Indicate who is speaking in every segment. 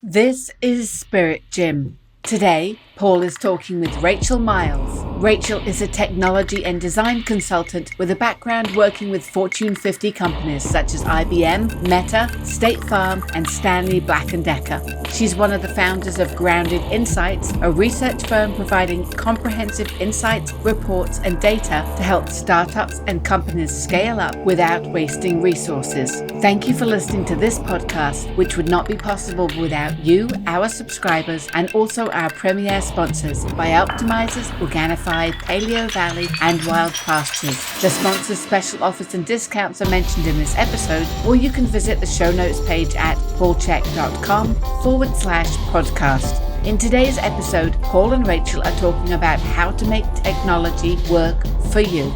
Speaker 1: This is Spirit Gym. Today, Paul is talking with Rachel Miles. Rachel is a technology and design consultant with a background working with Fortune 50 companies such as IBM, Meta, State Farm, and Stanley Black & Decker. She's one of the founders of Grounded Insights, a research firm providing comprehensive insights, reports, and data to help startups and companies scale up without wasting resources. Thank you for listening to this podcast, which would not be possible without you, our subscribers, and also our premier sponsors, Bioptimizers, Organifi, Paleo Valley, and Wild Pastures. The sponsors' special offers and discounts are mentioned in this episode, or you can visit the show notes page at paulchek.com/podcast. In today's episode, Paul and Rachel are talking about how to make technology work for you.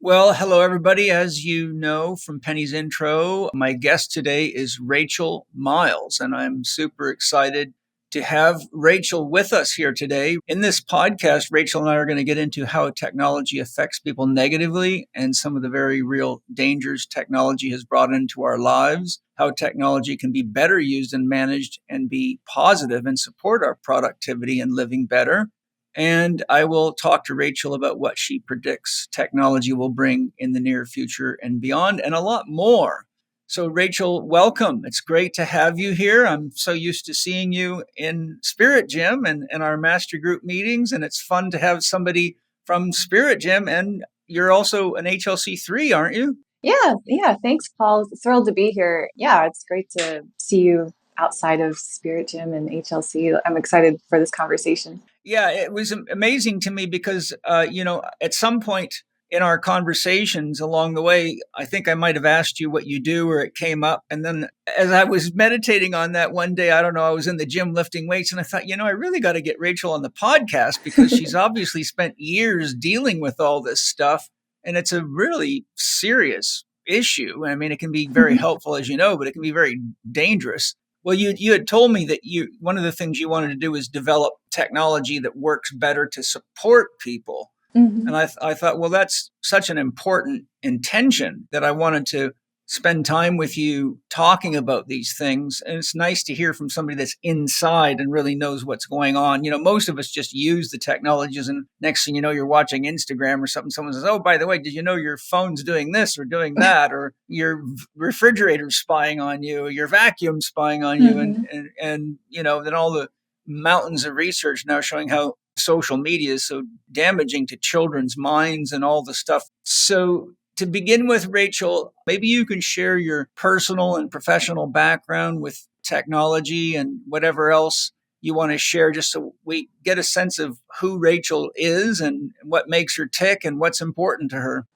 Speaker 2: Well, hello, everybody. As you know from Penny's intro, my guest today is Rachel Miles, and I'm super excited to have Rachel with us here today. In this podcast, Rachel and I are going to get into how technology affects people negatively and some of the very real dangers technology has brought into our lives, how technology can be better used and managed and be positive and support our productivity and living better. And I will talk to Rachel about what she predicts technology will bring in the near future and beyond, and a lot more. So Rachel, welcome. It's great to have you here. I'm so used to seeing you in Spirit Gym and our master group meetings, and it's fun to have somebody from Spirit Gym. And you're also an HLC3, aren't you?
Speaker 3: Yeah. Thanks, Paul. Thrilled to be here. Yeah, it's great to see you outside of Spirit Gym and HLC. I'm excited for this conversation.
Speaker 2: Yeah, it was amazing to me because, at some point in our conversations along the way, I think I might have asked you what you do or it came up. And then as I was meditating on that one day, I don't know, I was in the gym lifting weights and I thought, I really got to get Rachel on the podcast because she's obviously spent years dealing with all this stuff. And it's a really serious issue. I mean, it can be very helpful, as you know, but it can be very dangerous. Well, you had told me that one of the things you wanted to do is develop technology that works better to support people.
Speaker 3: Mm-hmm.
Speaker 2: And I thought, well, that's such an important intention that I wanted to spend time with you talking about these things. And it's nice to hear from somebody that's inside and really knows what's going on. Most of us just use the technologies and next thing you know, you're watching Instagram or something. Someone says, oh, by the way, did you know your phone's doing this or doing that? Or your refrigerator's spying on you, or your vacuum spying on you.
Speaker 3: Mm-hmm.
Speaker 2: And then all the mountains of research now showing how social media is so damaging to children's minds and all the stuff. So to begin with, Rachel, maybe you can share your personal and professional background with technology and whatever else you want to share, just so we get a sense of who Rachel is and what makes her tick and what's important to her.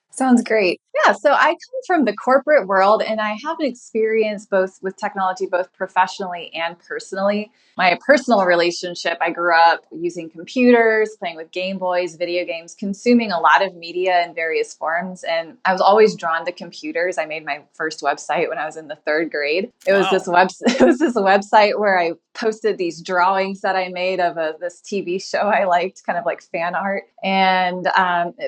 Speaker 3: Sounds great. Yeah, so I come from the corporate world and I have an experience both with technology, both professionally and personally. My personal relationship, I grew up using computers, playing with Game Boys, video games, consuming a lot of media in various forms. And I was always drawn to computers. I made my first website when I was in the third grade. It was this website where I posted these drawings that I made of this TV show I liked, kind of like fan art. And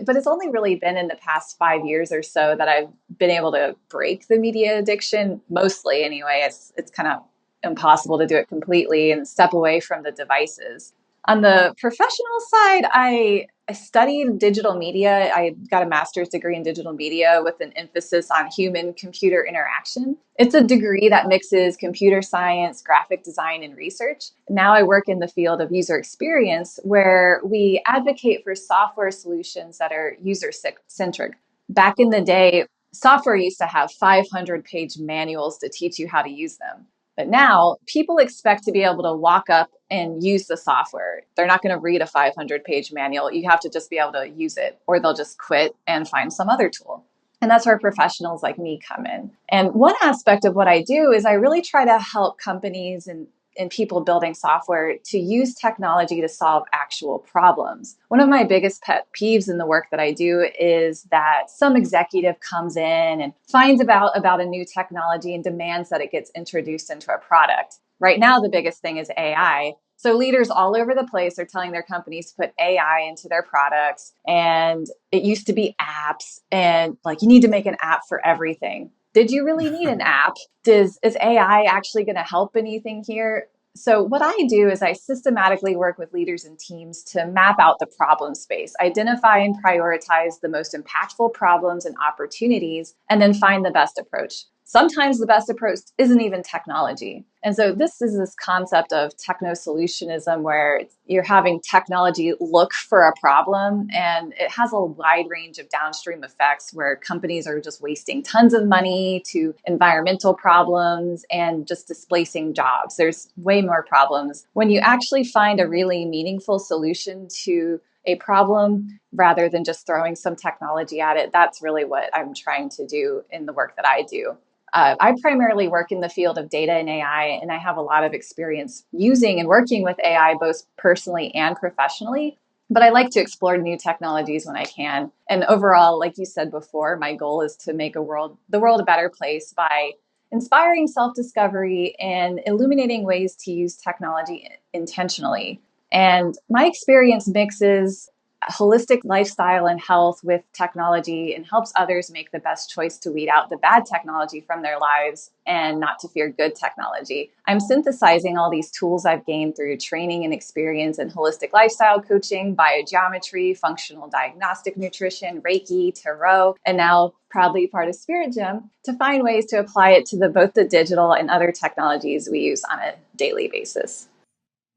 Speaker 3: but it's only really been in the past 5 years or so that I've been able to break the media addiction, mostly anyway. It's kind of impossible to do it completely and step away from the devices. On the professional side, I studied digital media. I got a master's degree in digital media with an emphasis on human-computer interaction. It's a degree that mixes computer science, graphic design, and research. Now I work in the field of user experience, where we advocate for software solutions that are user-centric. Back in the day, software used to have 500-page manuals to teach you how to use them. But now people expect to be able to walk up and use the software. They're not going to read a 500-page manual. You have to just be able to use it, or they'll just quit and find some other tool. And that's where professionals like me come in. And one aspect of what I do is I really try to help companies and people building software to use technology to solve actual problems. One of my biggest pet peeves in the work that I do is that some executive comes in and finds about a new technology and demands that it gets introduced into a product. Right now, the biggest thing is AI. So leaders all over the place are telling their companies to put AI into their products. And it used to be apps and like, you need to make an app for everything. Did you really need an app? Is AI actually going to help anything here? So, what I do is I systematically work with leaders and teams to map out the problem space, identify and prioritize the most impactful problems and opportunities, and then find the best approach. Sometimes the best approach isn't even technology. And so this is this concept of techno-solutionism where you're having technology look for a problem, and it has a wide range of downstream effects where companies are just wasting tons of money to environmental problems and just displacing jobs. There's way more problems. When you actually find a really meaningful solution to a problem rather than just throwing some technology at it, that's really what I'm trying to do in the work that I do. I primarily work in the field of data and AI, and I have a lot of experience using and working with AI both personally and professionally. But I like to explore new technologies when I can. And overall, like you said before, my goal is to make the world a better place by inspiring self-discovery and illuminating ways to use technology intentionally. And my experience mixes holistic lifestyle and health with technology and helps others make the best choice to weed out the bad technology from their lives and not to fear good technology. I'm synthesizing all these tools I've gained through training and experience in holistic lifestyle coaching, biogeometry, functional diagnostic nutrition, Reiki, Tarot, and now proudly part of Spirit Gym to find ways to apply it to both the digital and other technologies we use on a daily basis.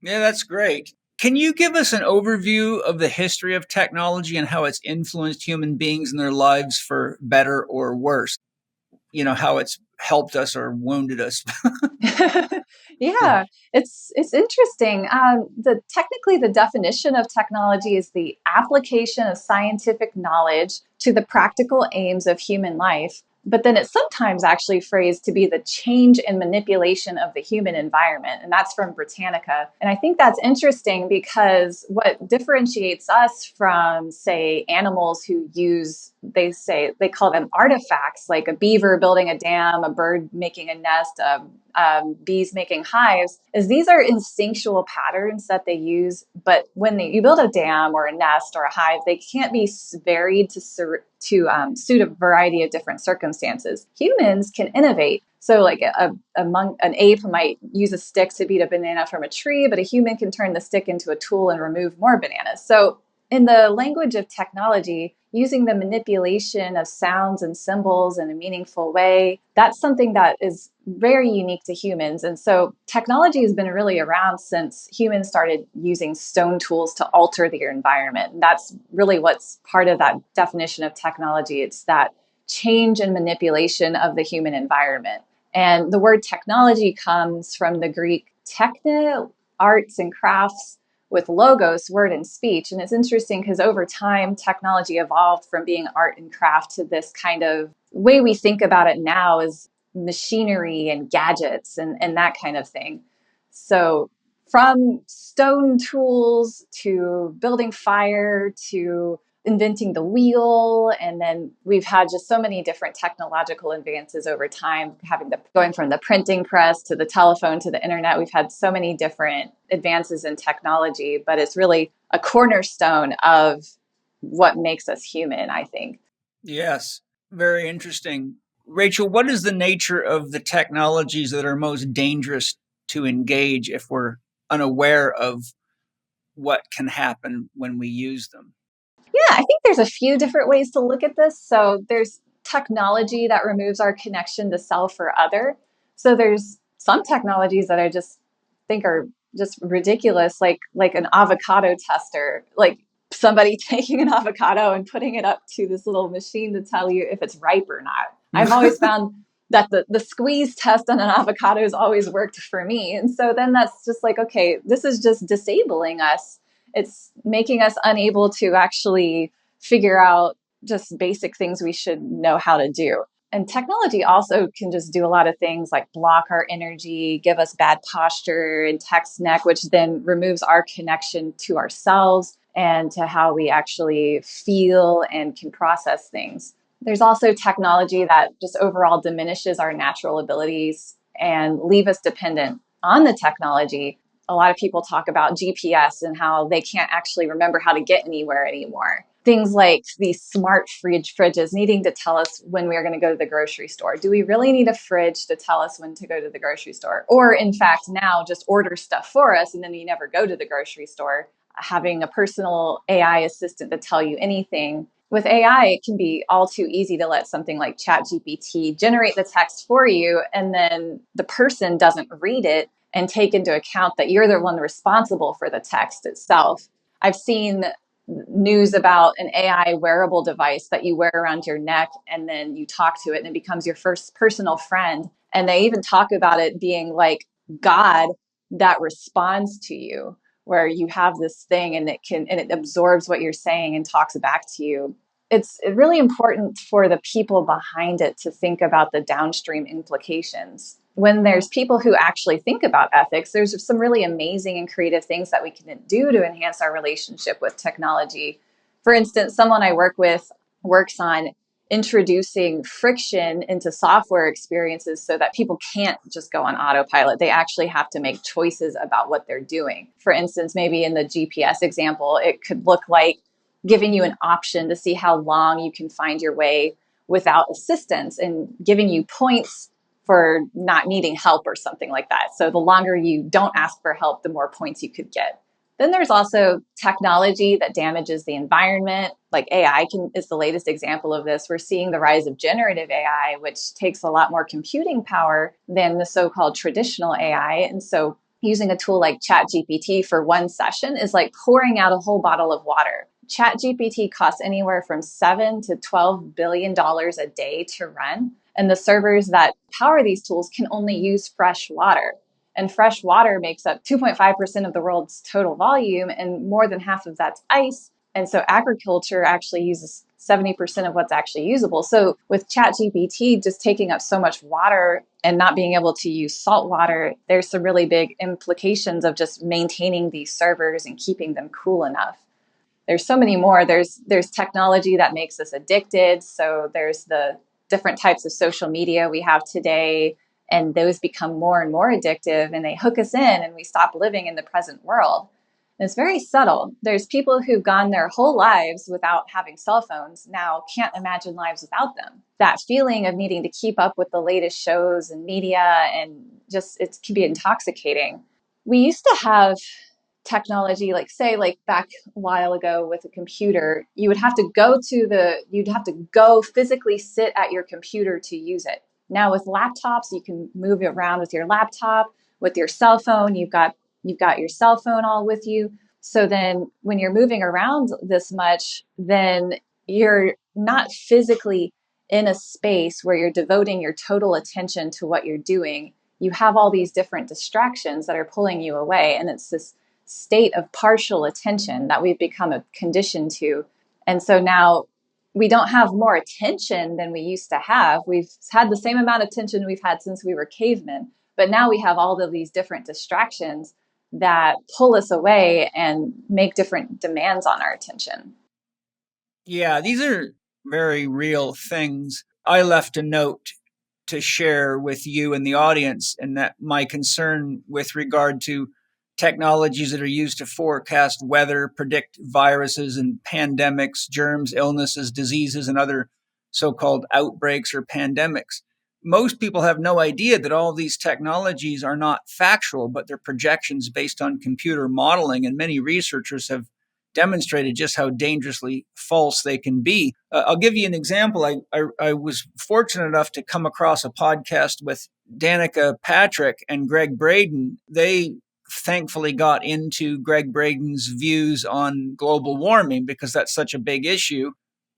Speaker 2: Yeah, that's great. Can you give us an overview of the history of technology and how it's influenced human beings in their lives for better or worse? How it's helped us or wounded us.
Speaker 3: Yeah, it's interesting. Technically the definition of technology is the application of scientific knowledge to the practical aims of human life. But then it's sometimes actually phrased to be the change and manipulation of the human environment. And that's from Britannica. And I think that's interesting because what differentiates us from, say, animals who they call them artifacts, like a beaver building a dam, a bird making a nest, bees making hives, is these are instinctual patterns that they use. But when you build a dam or a nest or a hive, they can't be varied to suit a variety of different circumstances. Humans can innovate. So like an ape might use a stick to beat a banana from a tree, but a human can turn the stick into a tool and remove more bananas. So in the language of technology, using the manipulation of sounds and symbols in a meaningful way, that's something that is very unique to humans. And so technology has been really around since humans started using stone tools to alter their environment. And that's really what's part of that definition of technology. It's that change and manipulation of the human environment. And the word technology comes from the Greek techne, arts and crafts, with logos, word and speech. And it's interesting because over time, technology evolved from being art and craft to this kind of way we think about it now as machinery and gadgets and that kind of thing. So from stone tools to building fire to inventing the wheel, and then we've had just so many different technological advances over time, going from the printing press to the telephone to the internet. We've had so many different advances in technology, but it's really a cornerstone of what makes us human, I think.
Speaker 2: Yes, very interesting. Rachel, what is the nature of the technologies that are most dangerous to engage if we're unaware of what can happen when we use them?
Speaker 3: Yeah, I think there's a few different ways to look at this. So there's technology that removes our connection to self or other. So there's some technologies that I just think are just ridiculous, like an avocado tester, like somebody taking an avocado and putting it up to this little machine to tell you if it's ripe or not. I've always found that the squeeze test on an avocado has always worked for me. And so then that's just like, okay, this is just disabling us. It's making us unable to actually figure out just basic things we should know how to do. And technology also can just do a lot of things like block our energy, give us bad posture and text neck, which then removes our connection to ourselves and to how we actually feel and can process things. There's also technology that just overall diminishes our natural abilities and leave us dependent on the technology. A lot of people talk about GPS and how they can't actually remember how to get anywhere anymore. things like these smart fridges needing to tell us when we are going to go to the grocery store. Do we really need a fridge to tell us when to go to the grocery store? Or in fact, now just order stuff for us and then you never go to the grocery store. Having a personal AI assistant to tell you anything. With AI, it can be all too easy to let something like ChatGPT generate the text for you, and then the person doesn't read it and take into account that you're the one responsible for the text itself. I've seen news about an AI wearable device that you wear around your neck and then you talk to it and it becomes your first personal friend. And they even talk about it being like God that responds to you, where you have this thing and it absorbs what you're saying and talks back to you. It's really important for the people behind it to think about the downstream implications. When there's people who actually think about ethics, there's some really amazing and creative things that we can do to enhance our relationship with technology. For instance, someone I work with works on introducing friction into software experiences so that people can't just go on autopilot. They actually have to make choices about what they're doing. For instance, maybe in the GPS example, it could look like giving you an option to see how long you can find your way without assistance and giving you points for not needing help or something like that. So the longer you don't ask for help, the more points you could get. Then there's also technology that damages the environment. Like is the latest example of this. We're seeing the rise of generative AI, which takes a lot more computing power than the so-called traditional AI. And so using a tool like ChatGPT for one session is like pouring out a whole bottle of water. ChatGPT costs anywhere from $7 to $12 billion a day to run. And the servers that power these tools can only use fresh water. And fresh water makes up 2.5% of the world's total volume, and more than half of that's ice. And so agriculture actually uses 70% of what's actually usable. So with ChatGPT just taking up so much water and not being able to use salt water, there's some really big implications of just maintaining these servers and keeping them cool enough. There's so many more. There's technology that makes us addicted. So there's the different types of social media we have today, and those become more and more addictive, and they hook us in and we stop living in the present world. And it's very subtle. There's people who've gone their whole lives without having cell phones, now can't imagine lives without them. That feeling of needing to keep up with the latest shows and media, and just it can be intoxicating. We used to have technology, like say like back a while ago with a computer, you'd have to go physically sit at your computer to use it. Now with laptops, you can move it around with your laptop. With your cell phone, you've got your cell phone all with you. So then when you're moving around this much, then you're not physically in a space where you're devoting your total attention to what you're doing. You have all these different distractions that are pulling you away, and it's this state of partial attention that we've become conditioned to. And so now we don't have more attention than we used to have. We've had the same amount of attention we've had since we were cavemen, but now we have all of these different distractions that pull us away and make different demands on our attention.
Speaker 2: Yeah, these are very real things. I left a note to share with you and the audience, and that my concern with regard to technologies that are used to forecast weather, predict viruses and pandemics, germs, illnesses, diseases, and other so-called outbreaks or pandemics. Most people have no idea that all these technologies are not factual, but they're projections based on computer modeling, and many researchers have demonstrated just how dangerously false they can be. I'll give you an example. I was fortunate enough to come across a podcast with Danica Patrick and Greg Braden. They thankfully got into Greg Braden's views on global warming because that's such a big issue.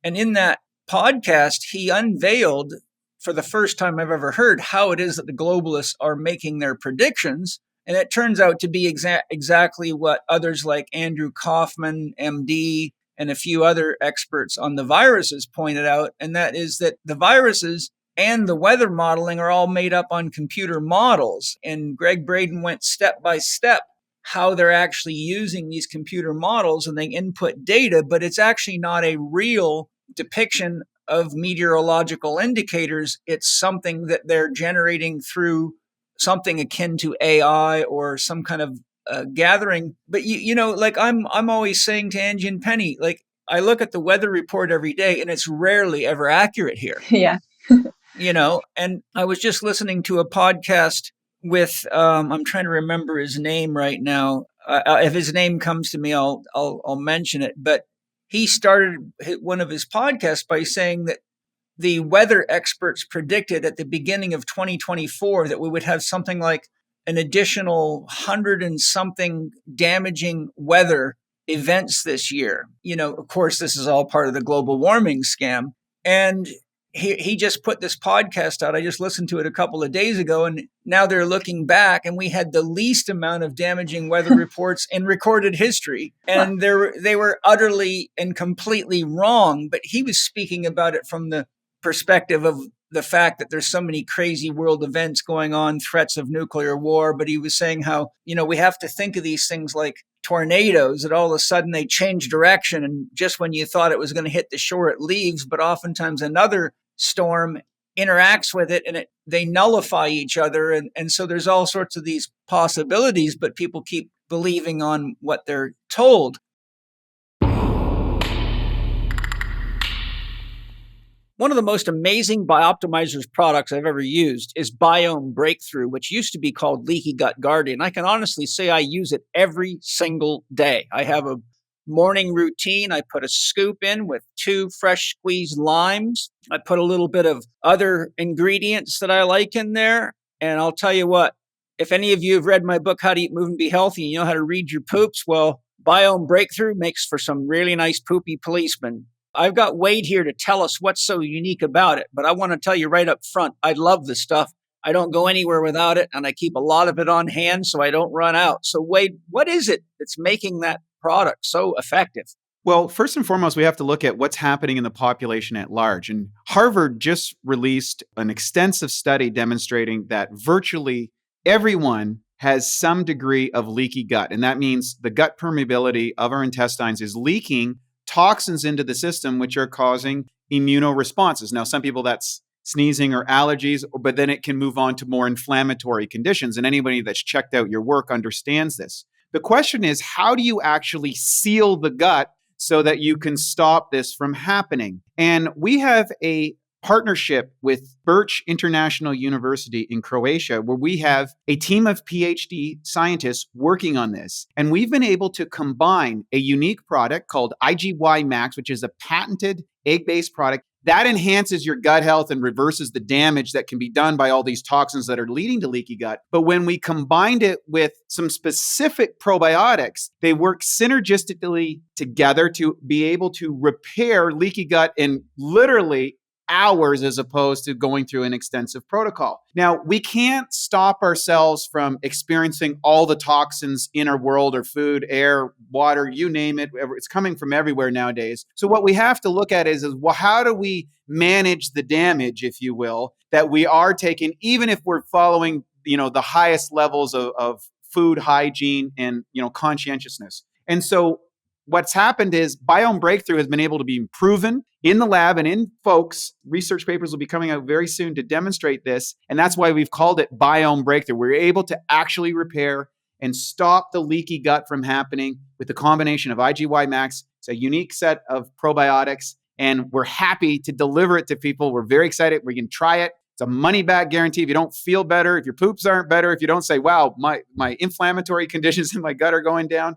Speaker 2: And in that podcast, he unveiled, for the first time I've ever heard, how it is that the globalists are making their predictions. And it turns out to be exactly what others like Andrew Kaufman, MD, and a few other experts on the viruses pointed out. And that is that the viruses and the weather modeling are all made up on computer models. And Greg Braden went step by step how they're actually using these computer models, and they input data, but it's actually not a real depiction of meteorological indicators. It's something that they're generating through something akin to AI or some kind of gathering. But you know, like I'm always saying to Angie and Penny, like I look at the weather report every day and it's rarely ever accurate here.
Speaker 3: Yeah.
Speaker 2: And I was just listening to a podcast with, I'm trying to remember his name right now. If his name comes to me, I'll mention it. But he started one of his podcasts by saying that the weather experts predicted at the beginning of 2024 that we would have something like an additional 100 and something damaging weather events this year. Of course, this is all part of the global warming scam. And he just put this podcast out. I just listened to it a couple of days ago, and now they're looking back, and we had the least amount of damaging weather reports in recorded history. And they were utterly and completely wrong. But he was speaking about it from the perspective of the fact that there's so many crazy world events going on, threats of nuclear war. But he was saying how, we have to think of these things like tornadoes, that all of a sudden they change direction. And just when you thought it was going to hit the shore, it leaves. But oftentimes another storm interacts with it and they nullify each other. And so there's all sorts of these possibilities, but people keep believing on what they're told. One of the most amazing Bioptimizers products I've ever used is Biome Breakthrough, which used to be called Leaky Gut Guardian. I can honestly say I use it every single day. I have a morning routine. I put a scoop in with 2 fresh squeezed limes. I put a little bit of other ingredients that I like in there. And I'll tell you what, if any of you have read my book, How to Eat, Move, and Be Healthy, and you know how to read your poops, well, Biome Breakthrough makes for some really nice poopy policemen. I've got Wade here to tell us what's so unique about it, but I want to tell you right up front, I love this stuff. I don't go anywhere without it, and I keep a lot of it on hand so I don't run out. So Wade, what is it that's making that product so effective?
Speaker 4: Well, first and foremost, we have to look at what's happening in the population at large. And Harvard just released an extensive study demonstrating that virtually everyone has some degree of leaky gut. And that means the gut permeability of our intestines is leaking toxins into the system, which are causing immunoresponses. Now, some people that's sneezing or allergies, but then it can move on to more inflammatory conditions. And anybody that's checked out your work understands this. The question is, how do you actually seal the gut so that you can stop this from happening? And we have a partnership with Birch International University in Croatia, where we have a team of PhD scientists working on this. And we've been able to combine a unique product called IGY Max, which is a patented egg-based product that enhances your gut health and reverses the damage that can be done by all these toxins that are leading to leaky gut. But when we combined it with some specific probiotics, they work synergistically together to be able to repair leaky gut in literally hours as opposed to going through an extensive protocol. Now, we can't stop ourselves from experiencing all the toxins in our world, or food, air, water, you name it. It's coming from everywhere nowadays. So what we have to look at is well, how do we manage the damage, if you will, that we are taking, even if we're following, the highest levels of food hygiene and, conscientiousness. And so what's happened is Biome Breakthrough has been able to be proven in the lab and in folks. Research papers will be coming out very soon to demonstrate this. And that's why we've called it Biome Breakthrough. We're able to actually repair and stop the leaky gut from happening with the combination of IGY Max. It's a unique set of probiotics, and we're happy to deliver it to people. We're very excited. We can try it. It's a money back guarantee. If you don't feel better, if your poops aren't better, if you don't say, wow, my inflammatory conditions in my gut are going down,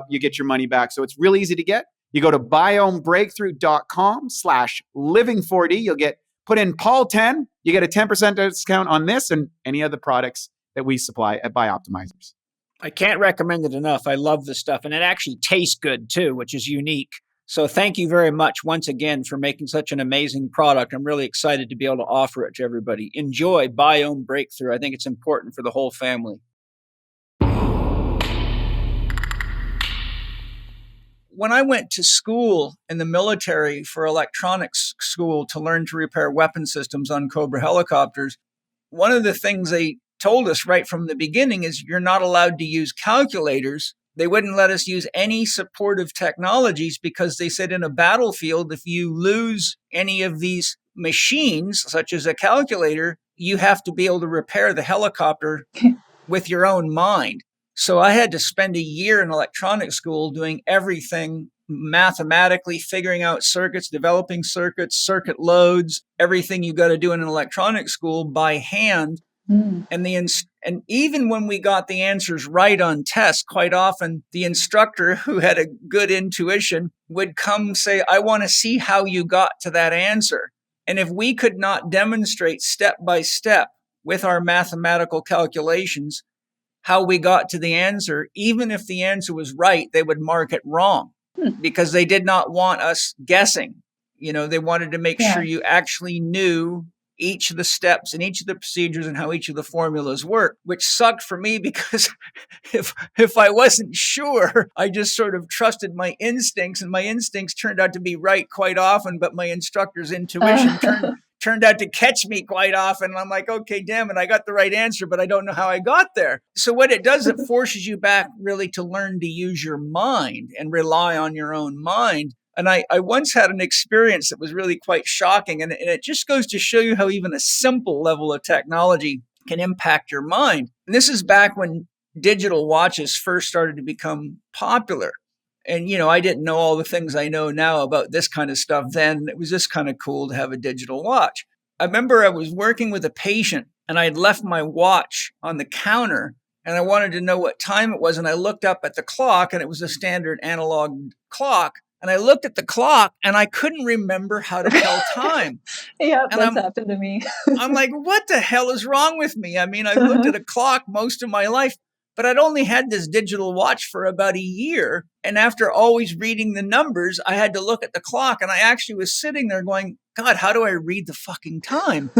Speaker 4: you get your money back. So it's really easy to get. You go to biomebreakthrough.com/living4D. You'll put in Paul 10. You get a 10% discount on this and any other products that we supply at Bioptimizers.
Speaker 2: I can't recommend it enough. I love this stuff. And it actually tastes good too, which is unique. So thank you very much once again for making such an amazing product. I'm really excited to be able to offer it to everybody. Enjoy Biome Breakthrough. I think it's important for the whole family. When I went to school in the military for electronics school to learn to repair weapon systems on Cobra helicopters, one of the things they told us right from the beginning is you're not allowed to use calculators. They wouldn't let us use any supportive technologies because they said in a battlefield, if you lose any of these machines, such as a calculator, you have to be able to repair the helicopter with your own mind. So I had to spend a year in electronics school doing everything mathematically figuring out circuits, developing circuits, circuit loads, everything you got to do in an electronics school by hand. And even when we got the answers right on tests, quite often the instructor who had a good intuition would come say, I want to see how you got to that answer. And if we could not demonstrate step by step with our mathematical calculations how we got to the answer, even if the answer was right, they would mark it wrong because they did not want us guessing. They wanted to make sure you actually knew each of the steps and each of the procedures and how each of the formulas work, which sucked for me because if I wasn't sure, I just sort of trusted my instincts, and my instincts turned out to be right quite often, but my instructor's intuition turned out to catch me quite often. And I'm like, okay, damn it, I got the right answer, but I don't know how I got there. So what it does, it forces you back really to learn to use your mind and rely on your own mind. And I once had an experience that was really quite shocking. And it just goes to show you how even a simple level of technology can impact your mind. And this is back when digital watches first started to become popular. And, I didn't know all the things I know now about this kind of stuff then. It was just kind of cool to have a digital watch. I remember I was working with a patient and I had left my watch on the counter and I wanted to know what time it was. And I looked up at the clock and it was a standard analog clock. And I looked at the clock and I couldn't remember how to tell time.
Speaker 3: Yeah, that's happened to me.
Speaker 2: I'm like, what the hell is wrong with me? I mean, I looked at a clock most of my life, but I'd only had this digital watch for about a year. And after always reading the numbers, I had to look at the clock. And I actually was sitting there going, God, how do I read the fucking time?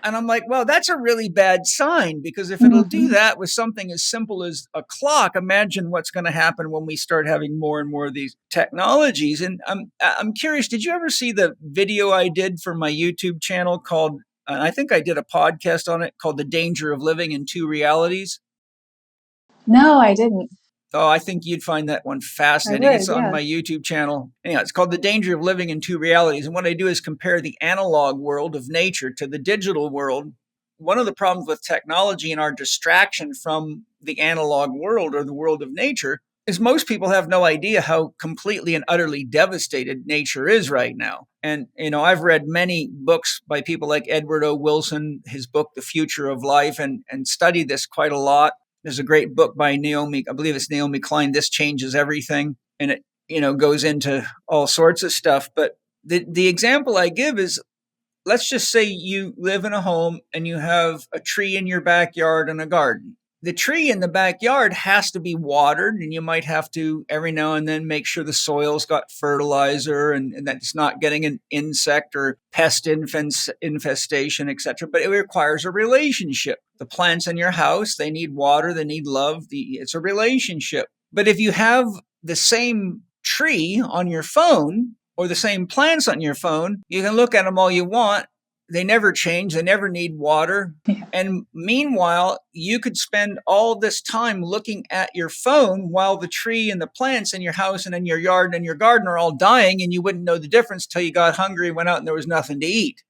Speaker 2: And I'm like, well, that's a really bad sign, because if it'll do that with something as simple as a clock, imagine what's going to happen when we start having more and more of these technologies. And I'm curious, did you ever see the video I did for my YouTube channel called, I think I did a podcast on it called The Danger of Living in Two Realities?
Speaker 3: No, I didn't.
Speaker 2: Oh, I think you'd find that one fascinating. It's on my YouTube channel. Anyhow, it's called The Danger of Living in Two Realities. And what I do is compare the analog world of nature to the digital world. One of the problems with technology and our distraction from the analog world or the world of nature is most people have no idea how completely and utterly devastated nature is right now. And, I've read many books by people like Edward O. Wilson, his book, The Future of Life, and studied this quite a lot. There's a great book by Naomi, I believe it's Naomi Klein, This Changes Everything. And it, goes into all sorts of stuff. But the example I give is, let's just say you live in a home and you have a tree in your backyard and a garden. The tree in the backyard has to be watered, and you might have to every now and then make sure the soil's got fertilizer and that it's not getting an insect or pest infestation, etc. But it requires a relationship. The plants in your house, they need water, they need love. It's a relationship. But if you have the same tree on your phone or the same plants on your phone, you can look at them all you want. They never change. They never need water. Yeah. And meanwhile, you could spend all this time looking at your phone while the tree and the plants in your house and in your yard and your garden are all dying, and you wouldn't know the difference till you got hungry, went out, and there was nothing to eat.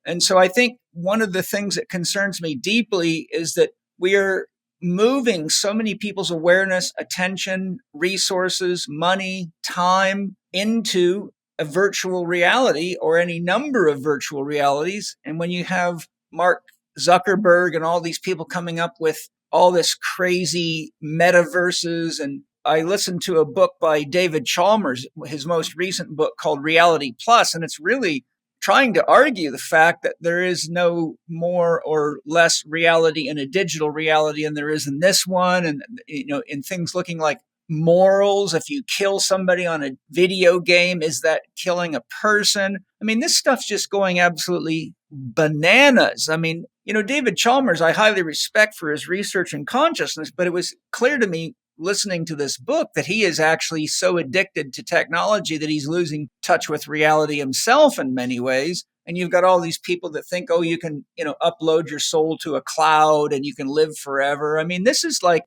Speaker 2: And so I think one of the things that concerns me deeply is that we are moving so many people's awareness, attention, resources, money, time into a virtual reality or any number of virtual realities. And when you have Mark Zuckerberg and all these people coming up with all this crazy metaverses, and I listened to a book by David Chalmers, his most recent book called Reality Plus, and it's really trying to argue the fact that there is no more or less reality in a digital reality than there is in this one. And, in things looking like morals, if you kill somebody on a video game, is that killing a person? I mean, this stuff's just going absolutely bananas. I mean, David Chalmers, I highly respect for his research and consciousness, but it was clear to me listening to this book that he is actually so addicted to technology that he's losing touch with reality himself in many ways. And you've got all these people that think, oh, you can, upload your soul to a cloud and you can live forever. I mean, this is like,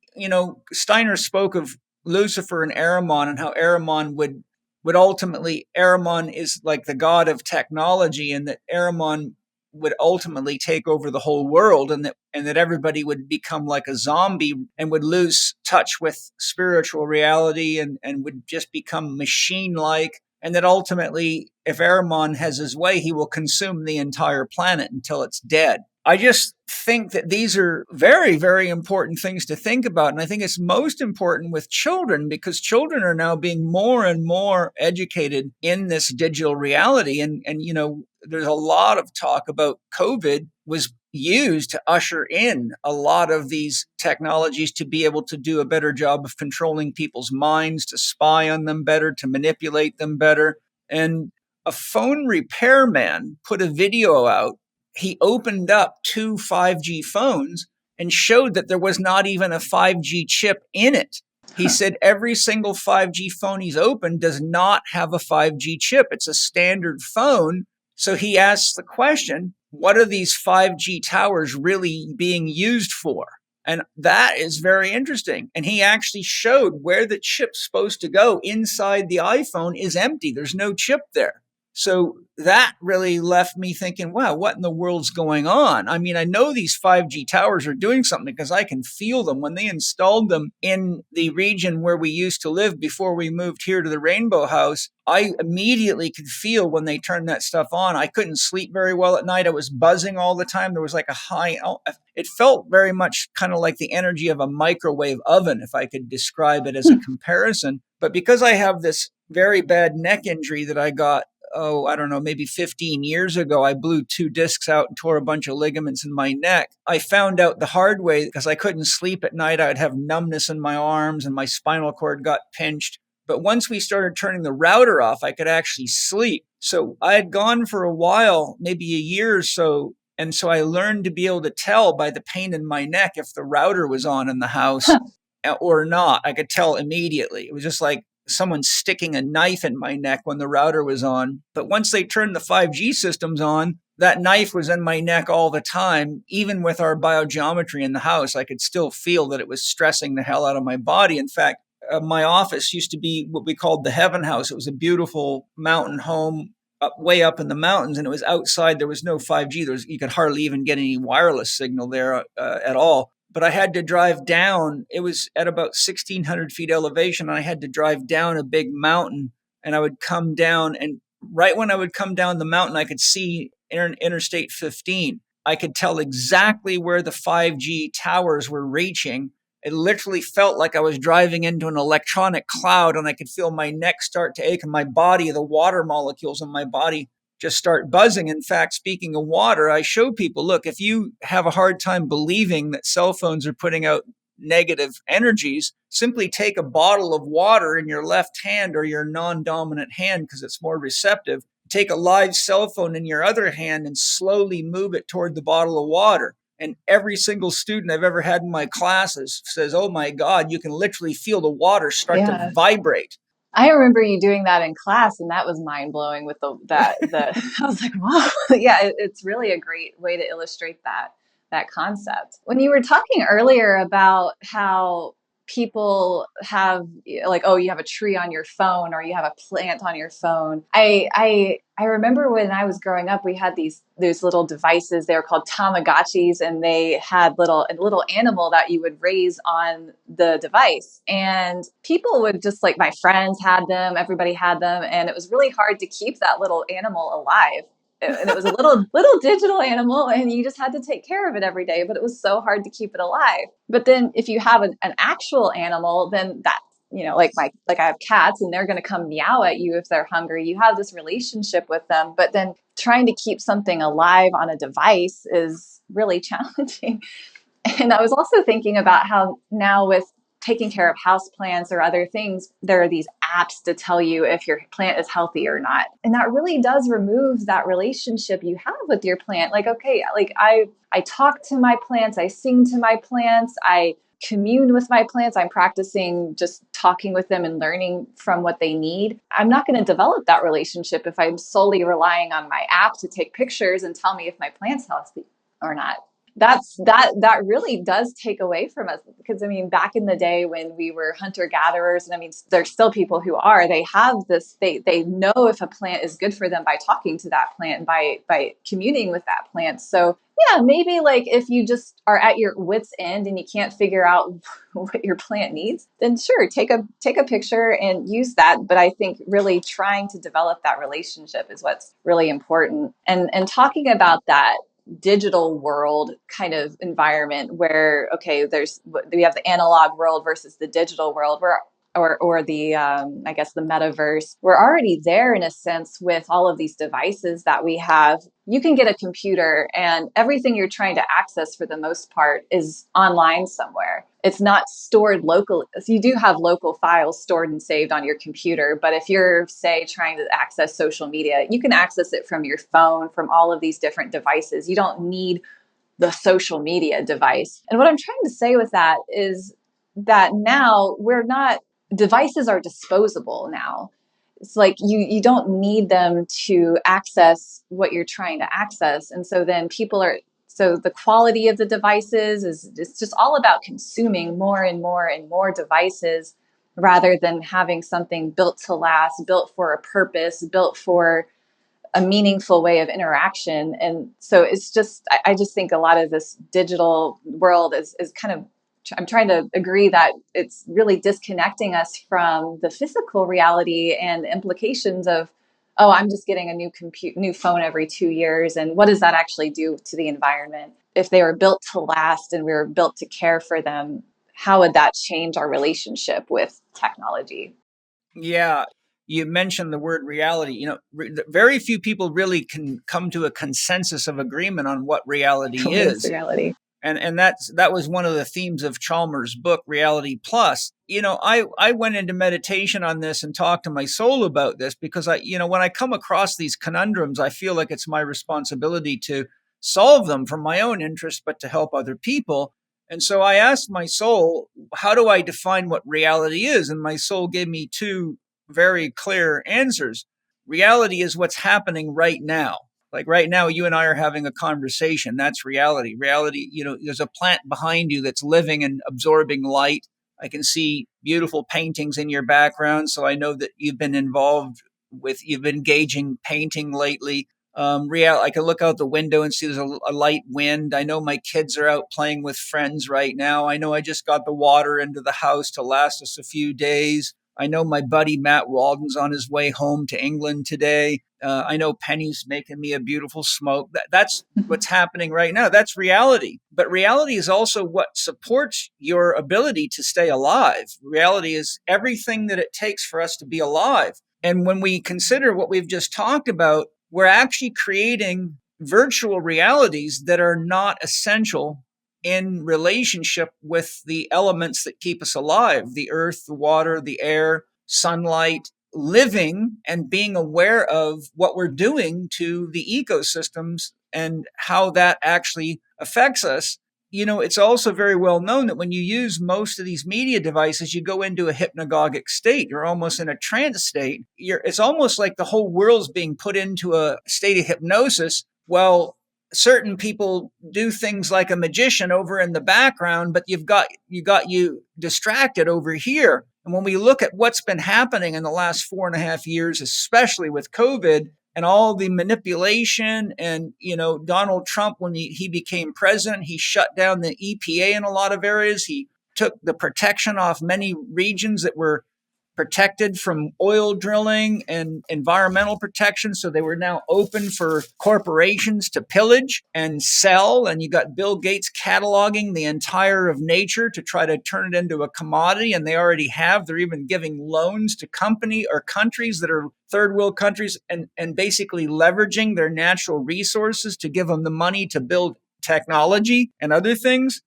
Speaker 2: Steiner spoke of Lucifer and Ahriman and how Ahriman would ultimately, Ahriman is like the god of technology, and that Ahriman would ultimately take over the whole world, and that everybody would become like a zombie and would lose touch with spiritual reality and would just become machine-like. And that ultimately, if Ahriman has his way, he will consume the entire planet until it's dead. I just think that these are very, very important things to think about. And I think it's most important with children, because children are now being more and more educated in this digital reality. And there's a lot of talk about COVID was used to usher in a lot of these technologies to be able to do a better job of controlling people's minds, to spy on them better, to manipulate them better. And a phone repairman put a video out. He opened up 2 5G phones and showed that there was not even a 5G chip in it. He said every single 5G phone he's opened does not have a 5G chip. It's a standard phone. So he asks the question, what are these 5G towers really being used for? And that is very interesting. And he actually showed where the chip's supposed to go inside the iPhone is empty. There's no chip there. So that really left me thinking, wow, what in the world's going on? I mean, I know these 5G towers are doing something because I can feel them. When they installed them in the region where we used to live before we moved here to the Rainbow House, I immediately could feel when they turned that stuff on. I couldn't sleep very well at night. I was buzzing all the time. There was like a high, it felt very much kind of like the energy of a microwave oven, if I could describe it as a comparison. But because I have this very bad neck injury that I got, I don't know, maybe 15 years ago, I blew 2 discs out and tore a bunch of ligaments in my neck. I found out the hard way because I couldn't sleep at night. I'd have numbness in my arms and my spinal cord got pinched. But once we started turning the router off, I could actually sleep. So I had gone for a while, maybe a year or so. And so I learned to be able to tell by the pain in my neck if the router was on in the house or not. I could tell immediately. It was just like someone sticking a knife in my neck when the router was on. But once they turned the 5G systems on, that knife was in my neck all the time. Even with our biogeometry in the house, I could still feel that it was stressing the hell out of my body. In fact, my office used to be what we called the Heaven House. It was a beautiful mountain home way up in the mountains, and it was outside. There was no 5G. You could hardly even get any wireless signal there at all. But I had to drive down. It was at about 1,600 feet elevation, and I had to drive down a big mountain. And I would come down, and right when I would come down the mountain, I could see Interstate 15. I could tell exactly where the 5G towers were reaching. It literally felt like I was driving into an electronic cloud, and I could feel my neck start to ache and my body, the water molecules in my body, just start buzzing. In fact, speaking of water, I show people, look, if you have a hard time believing that cell phones are putting out negative energies, simply take a bottle of water in your left hand or your non-dominant hand because it's more receptive. Take a live cell phone in your other hand and slowly move it toward the bottle of water. And every single student I've ever had in my classes says, oh my God, you can literally feel the water start to vibrate.
Speaker 3: I remember you doing that in class, and that was mind blowing. With I was like, wow, yeah, it's really a great way to illustrate that concept. When you were talking earlier about how people have like, oh, you have a tree on your phone or you have a plant on your phone. I remember when I was growing up, we had these little devices. They were called Tamagotchis, and they had a little animal that you would raise on the device. And people would just, like, my friends had them, everybody had them, and it was really hard to keep that little animal alive. And it was a little digital animal, and you just had to take care of it every day, but it was so hard to keep it alive. But then if you have an actual animal, then that, like I have cats, and they're going to come meow at you if they're hungry. You have this relationship with them, but then trying to keep something alive on a device is really challenging. And I was also thinking about how now with taking care of houseplants or other things, there are these apps to tell you if your plant is healthy or not. And that really does remove that relationship you have with your plant. Like, okay, like I talk to my plants, I sing to my plants, I commune with my plants. I'm practicing just talking with them and learning from what they need. I'm not going to develop that relationship if I'm solely relying on my app to take pictures and tell me if my plant's healthy or not. that really does take away from us, because I mean, back in the day when we were hunter gatherers, and I mean, there's still people who are, they have this, they know if a plant is good for them by talking to that plant and by communing with that plant. So yeah, maybe like if you just are at your wit's end and you can't figure out what your plant needs, then sure, take a picture and use that. But I think really trying to develop that relationship is what's really important. And talking about that digital world kind of environment where, okay, we have the analog world versus the digital world, where or the I guess the metaverse. We're already there in a sense with all of these devices that we have. You can get a computer and everything you're trying to access for the most part is online somewhere. It's not stored locally. So you do have local files stored and saved on your computer, but if you're, say, trying to access social media, you can access it from your phone, from all of these different devices. You don't need the social media device. And what I'm trying to say with that is that now devices are disposable now. It's like you don't need them to access what you're trying to access. And so then so the quality of the devices it's just all about consuming more and more and more devices rather than having something built to last, built for a purpose, built for a meaningful way of interaction. And so it's just, I just think a lot of this digital world is kind of, I'm trying to agree that it's really disconnecting us from the physical reality and the implications of, oh, I'm just getting a new phone every 2 years. And what does that actually do to the environment? If they were built to last and we were built to care for them, how would that change our relationship with technology?
Speaker 2: Yeah. You mentioned the word reality. Very few people really can come to a consensus of agreement on what reality
Speaker 3: What is
Speaker 2: is.
Speaker 3: reality?
Speaker 2: And that was one of the themes of Chalmers' book, Reality Plus. I went into meditation on this and talked to my soul about this because when I come across these conundrums, I feel like it's my responsibility to solve them for my own interest, but to help other people. And so I asked my soul, how do I define what reality is? And my soul gave me two very clear answers. Reality is what's happening right now. Like right now, you and I are having a conversation. That's reality. Reality, there's a plant behind you that's living and absorbing light. I can see beautiful paintings in your background. So I know that you've been engaging painting lately. I can look out the window and see there's a light wind. I know my kids are out playing with friends right now. I know I just got the water into the house to last us a few days. I know my buddy Matt Walden's on his way home to England today. I know Penny's making me a beautiful smoke. That's what's happening right now. That's reality. But reality is also what supports your ability to stay alive. Reality is everything that it takes for us to be alive. And when we consider what we've just talked about, we're actually creating virtual realities that are not essential in relationship with the elements that keep us alive: the earth, the water, the air, sunlight, living and being aware of what we're doing to the ecosystems and how that actually affects us. It's also very well known that when you use most of these media devices, you go into a hypnagogic state. You're almost in a trance state. It's almost like the whole world's being put into a state of hypnosis. Well, certain people do things like a magician over in the background, but you got you distracted over here. And when we look at what's been happening in the last 4.5 years, especially with COVID and all the manipulation and, Donald Trump, when he became president, he shut down the EPA in a lot of areas. He took the protection off many regions that were protected from oil drilling and environmental protection. So they were now open for corporations to pillage and sell. And you got Bill Gates cataloging the entire of nature to try to turn it into a commodity. And they already have. They're even giving loans to countries that are third world countries and basically leveraging their natural resources to give them the money to build technology and other things.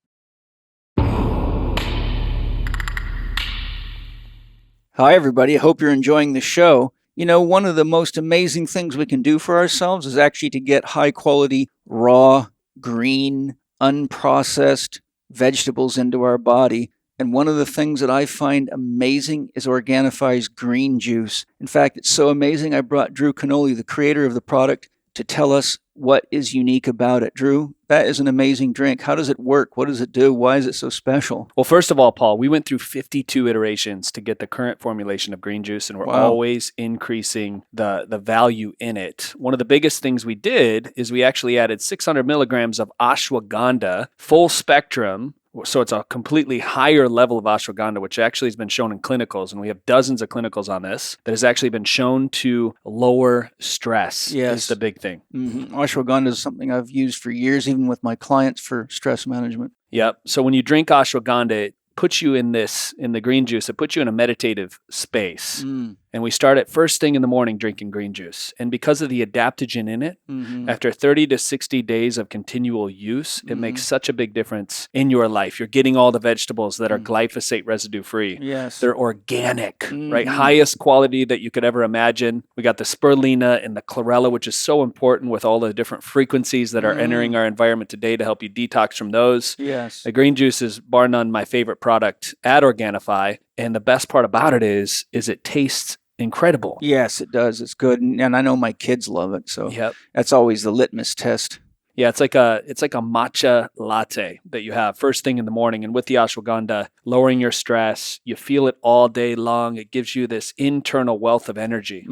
Speaker 2: Hi, everybody. I hope you're enjoying the show. One of the most amazing things we can do for ourselves is actually to get high quality, raw, green, unprocessed vegetables into our body. And one of the things that I find amazing is Organifi's green juice. In fact, it's so amazing, I brought Drew Canoli, the creator of the product, to tell us what is unique about it. Drew, that is an amazing drink. How does it work? What does it do? Why is it so special?
Speaker 5: Well, first of all, Paul, we went through 52 iterations to get the current formulation of green juice, and we're always increasing the value in it. One of the biggest things we did is we actually added 600 milligrams of ashwagandha, full spectrum. So it's a completely higher level of ashwagandha, which actually has been shown in clinicals, and we have dozens of clinicals on this, that has actually been shown to lower stress. Is the big thing.
Speaker 2: Ashwagandha is something I've used for years, even with my clients for stress management.
Speaker 5: Yep. So when you drink ashwagandha, it puts you in the green juice, it puts you in a meditative space. And we start at first thing in the morning drinking green juice. And because of the adaptogen in it, after 30 to 60 days of continual use, it makes such a big difference in your life. You're getting all the vegetables that are glyphosate residue free.
Speaker 2: Yes.
Speaker 5: They're organic, right? Highest quality that you could ever imagine. We got the spirulina and the chlorella, which is so important with all the different frequencies that are entering our environment today to help you detox from those.
Speaker 2: Yes.
Speaker 5: The green juice is bar none my favorite product at Organifi. And the best part about it is it tastes incredible.
Speaker 2: Yes, it does. It's good. And I know my kids love it. So that's always the litmus test.
Speaker 5: Yeah, it's like a matcha latte that you have first thing in the morning. And with the ashwagandha, lowering your stress, you feel it all day long. It gives you this internal wealth of energy.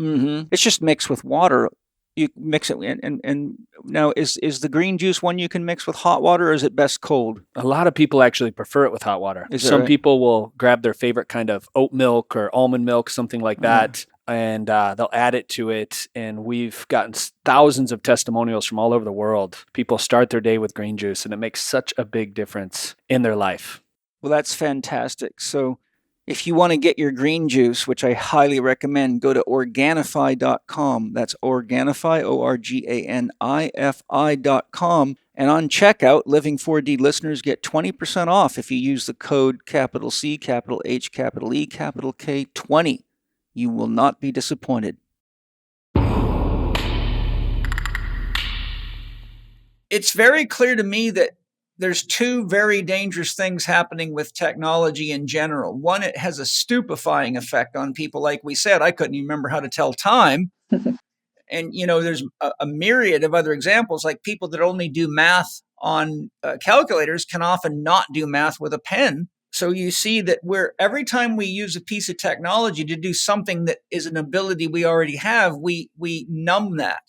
Speaker 2: It's just mixed with water. You mix it, and now is the green juice one you can mix with hot water, or is it best cold?
Speaker 5: A lot of people actually prefer it with hot water. Some people will grab their favorite kind of oat milk or almond milk, something like that, and they'll add it to it. And we've gotten thousands of testimonials from all over the world. People start their day with green juice, and it makes such a big difference in their life.
Speaker 2: Well, that's fantastic. So if you want to get your green juice, which I highly recommend, go to Organifi.com. That's Organifi, Organifi.com. And on checkout, Living 4D listeners get 20% off if you use the code capital C, capital H, capital E, capital K, 20. You will not be disappointed. It's very clear to me that there's two very dangerous things happening with technology in general. One, it has a stupefying effect on people. Like we said, I couldn't even remember how to tell time. And, there's a myriad of other examples, like people that only do math on calculators can often not do math with a pen. So you see that every time we use a piece of technology to do something that is an ability we already have, we numb that.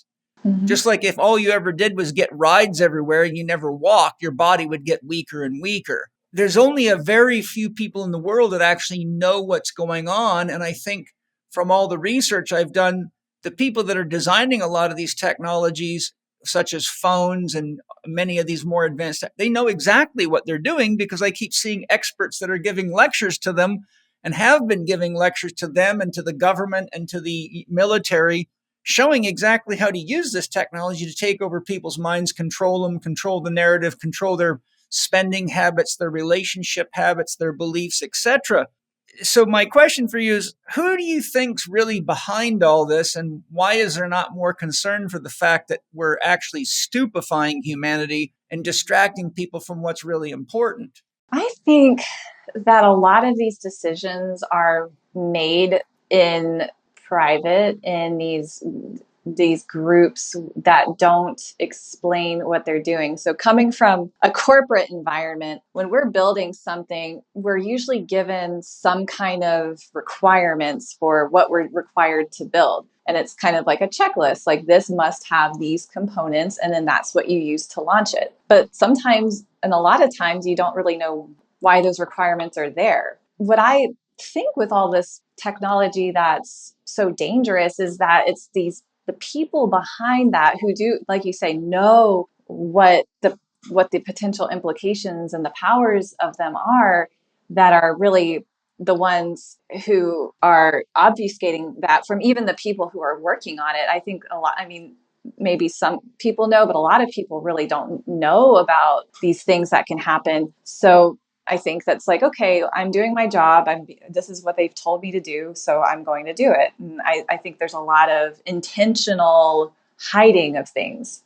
Speaker 2: Just like if all you ever did was get rides everywhere and you never walked, your body would get weaker and weaker. There's only a very few people in the world that actually know what's going on. And I think from all the research I've done, the people that are designing a lot of these technologies, such as phones and many of these more advanced, they know exactly what they're doing, because I keep seeing experts that are giving lectures to them and have been giving lectures to them and to the government and to the military, showing exactly how to use this technology to take over people's minds, control them, control the narrative, control their spending habits, their relationship habits, their beliefs, etc. So my question for you is, who do you think's really behind all this, and why is there not more concern for the fact that we're actually stupefying humanity and distracting people from what's really important?
Speaker 3: I think that a lot of these decisions are made in private in these groups that don't explain what they're doing. So coming from a corporate environment, when we're building something, we're usually given some kind of requirements for what we're required to build. And it's kind of like a checklist, like this must have these components, and then that's what you use to launch it. But sometimes, and a lot of times, you don't really know why those requirements are there. What I think with all this technology that's so dangerous is that it's the people behind that who do, like you say, know what the potential implications and the powers of them are, that are really the ones who are obfuscating that from even the people who are working on it. I think maybe some people know, but a lot of people really don't know about these things that can happen. So I think that's like, okay, I'm doing my job. This is what they've told me to do, so I'm going to do it. And I think there's a lot of intentional hiding of things.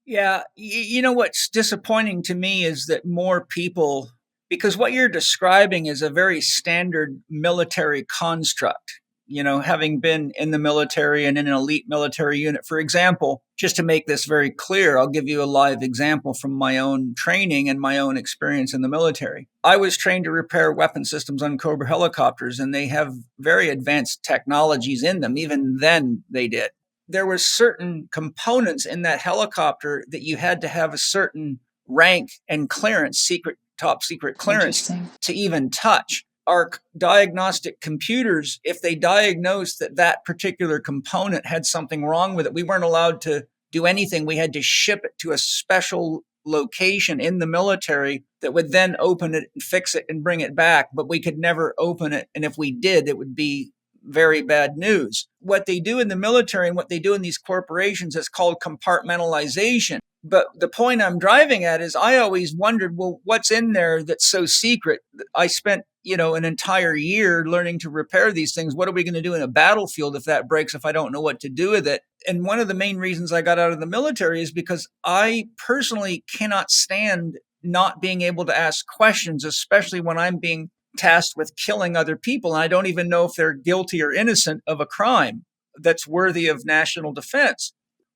Speaker 2: Yeah. What's disappointing to me is that more people, because what you're describing is a very standard military construct. having been in the military and in an elite military unit. For example, just to make this very clear, I'll give you a live example from my own training and my own experience in the military. I was trained to repair weapon systems on Cobra helicopters, and they have very advanced technologies in them. Even then they did. There were certain components in that helicopter that you had to have a certain rank and clearance, top secret clearance, to even touch. Our diagnostic computers, if they diagnosed that particular component had something wrong with it, we weren't allowed to do anything. We had to ship it to a special location in the military that would then open it and fix it and bring it back. But we could never open it. And if we did, it would be very bad news. What they do in the military and what they do in these corporations is called compartmentalization. But the point I'm driving at is I always wondered, well, what's in there that's so secret? I spent, an entire year learning to repair these things. What are we going to do in a battlefield if that breaks, if I don't know what to do with it? And one of the main reasons I got out of the military is because I personally cannot stand not being able to ask questions, especially when I'm being tasked with killing other people. And I don't even know if they're guilty or innocent of a crime that's worthy of national defense.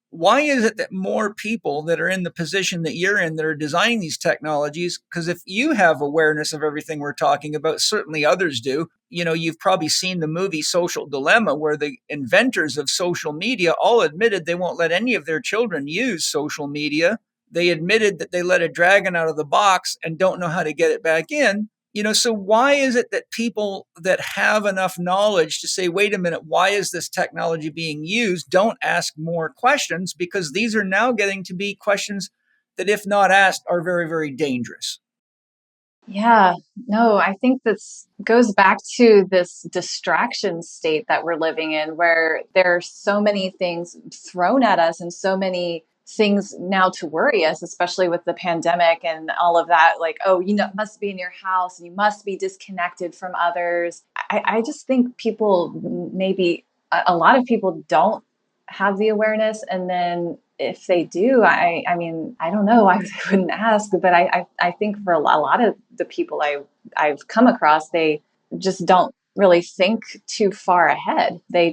Speaker 2: Why is it that more people that are in the position that you're in that are designing these technologies? Because if you have awareness of everything we're talking about, certainly others do. You've probably seen the movie Social Dilemma, where the inventors of social media all admitted they won't let any of their children use social media. They admitted that they let a dragon out of the box and don't know how to get it back in. So why is it that people that have enough knowledge to say, wait a minute, why is this technology being used, don't ask more questions? Because these are now getting to be questions that, if not asked, are very, very dangerous.
Speaker 3: Yeah, no, I think this goes back to this distraction state that we're living in, where there are so many things thrown at us and so many things now to worry us, especially with the pandemic and all of that. Like, oh, must be in your house and you must be disconnected from others. I just think people, maybe a lot of people don't have the awareness. And then if they do, I mean, I don't know, I wouldn't ask, but I think for a lot of the people I've come across, they just don't really think too far ahead. They're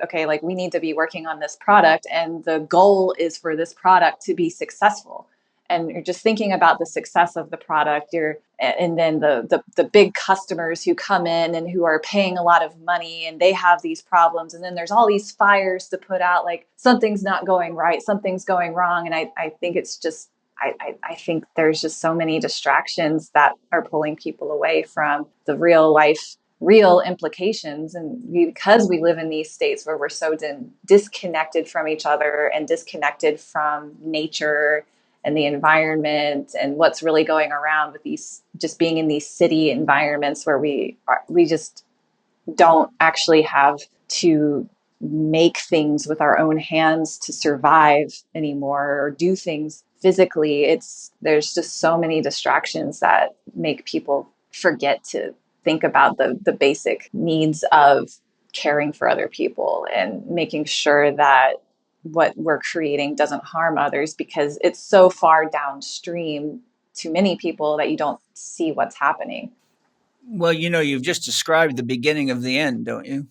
Speaker 3: okay, like, we need to be working on this product and the goal is for this product to be successful. And you're just thinking about the success of the product. And then the big customers who come in and who are paying a lot of money and they have these problems. And then there's all these fires to put out, like something's not going right, something's going wrong. And I think it's just, I think there's just so many distractions that are pulling people away from the real implications. And because we live in these states where we're so disconnected from each other and disconnected from nature and the environment and what's really going around with these, just being in these city environments where we just don't actually have to make things with our own hands to survive anymore or do things physically. There's just so many distractions that make people forget to think about the basic needs of caring for other people and making sure that what we're creating doesn't harm others, because it's so far downstream to many people that you don't see what's happening.
Speaker 2: Well, you've just described the beginning of the end, don't you?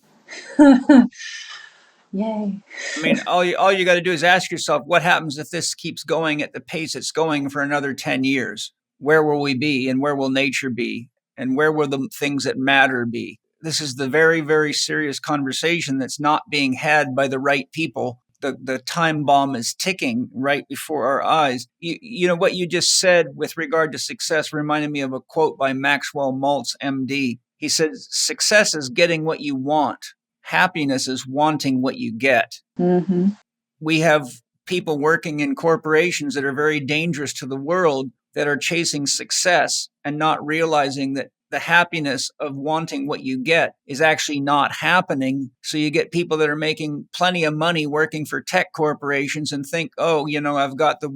Speaker 3: Yay.
Speaker 2: I mean, all you got to do is ask yourself, what happens if this keeps going at the pace it's going for another 10 years? Where will we be, and where will nature be, and where will the things that matter be? This is the very, very serious conversation that's not being had by the right people. The time bomb is ticking right before our eyes. What you just said with regard to success reminded me of a quote by Maxwell Maltz, MD. He said, success is getting what you want. Happiness is wanting what you get.
Speaker 3: Mm-hmm.
Speaker 2: We have people working in corporations that are very dangerous to the world, that are chasing success and not realizing that the happiness of wanting what you get is actually not happening. So you get people that are making plenty of money working for tech corporations and think, oh, I've got the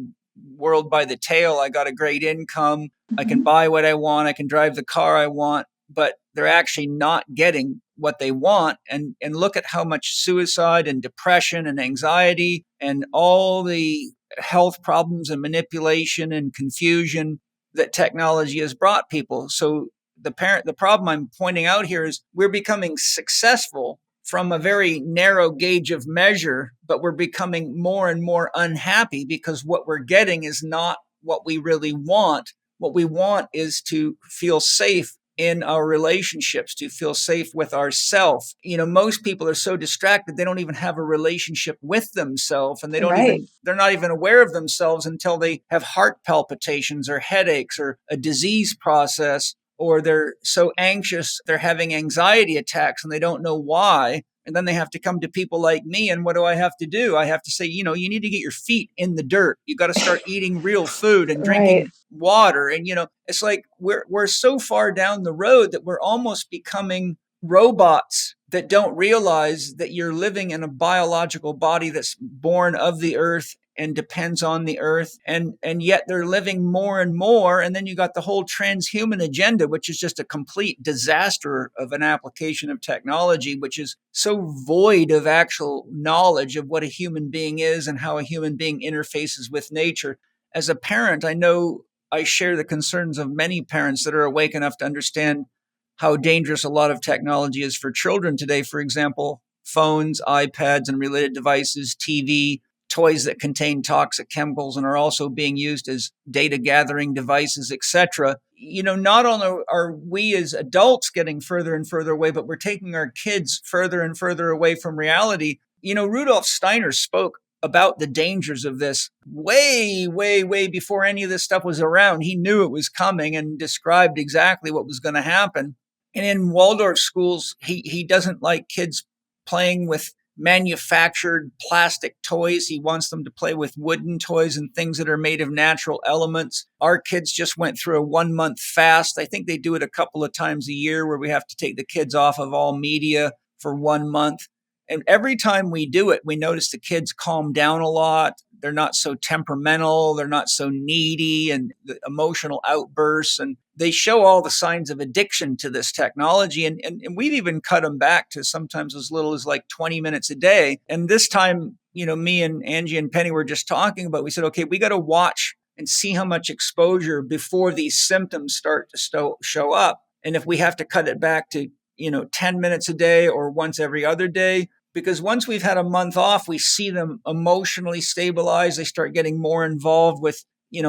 Speaker 2: world by the tail. I got a great income. Mm-hmm. I can buy what I want. I can drive the car I want. But they're actually not getting what they want. And look at how much suicide and depression and anxiety and all the health problems and manipulation and confusion that technology has brought people. So the problem I'm pointing out here is we're becoming successful from a very narrow gauge of measure, but we're becoming more and more unhappy because what we're getting is not what we really want. What we want is to feel safe in our relationships, to feel safe with ourselves. Most people are so distracted, they don't even have a relationship with themselves, and they're not even aware of themselves until they have heart palpitations or headaches or a disease process, or they're so anxious, they're having anxiety attacks and they don't know why. And then they have to come to people like me. And what do I have to do? I have to say, you need to get your feet in the dirt. You got to start eating real food and drinking water. And, it's like we're so far down the road that we're almost becoming robots that don't realize that you're living in a biological body that's born of the earth and depends on the earth, and yet they're living more and more. And then you got the whole transhuman agenda, which is just a complete disaster of an application of technology, which is so void of actual knowledge of what a human being is and how a human being interfaces with nature. As a parent, I know I share the concerns of many parents that are awake enough to understand how dangerous a lot of technology is for children today. For example, phones, iPads, and related devices, TV, toys that contain toxic chemicals and are also being used as data gathering devices, etc. Not only are we as adults getting further and further away, but we're taking our kids further and further away from reality. Rudolf Steiner spoke about the dangers of this way, way, way before any of this stuff was around. He knew it was coming and described exactly what was going to happen. And in Waldorf schools, he doesn't like kids playing with manufactured plastic toys. He wants them to play with wooden toys and things that are made of natural elements. Our kids just went through a 1-month fast. I think they do it a couple of times a year where we have to take the kids off of all media for 1 month. And every time we do it, we notice the kids calm down a lot. They're not so temperamental. They're not so needy and the emotional outbursts. And they show all the signs of addiction to this technology. And we've even cut them back to sometimes as little as like 20 minutes a day. And this time, me and Angie and Penny were just talking about, we said, okay, we got to watch and see how much exposure before these symptoms start to show up. And if we have to cut it back to 10 minutes a day or once every other day, because once we've had a month off, we see them emotionally stabilize. They start getting more involved with,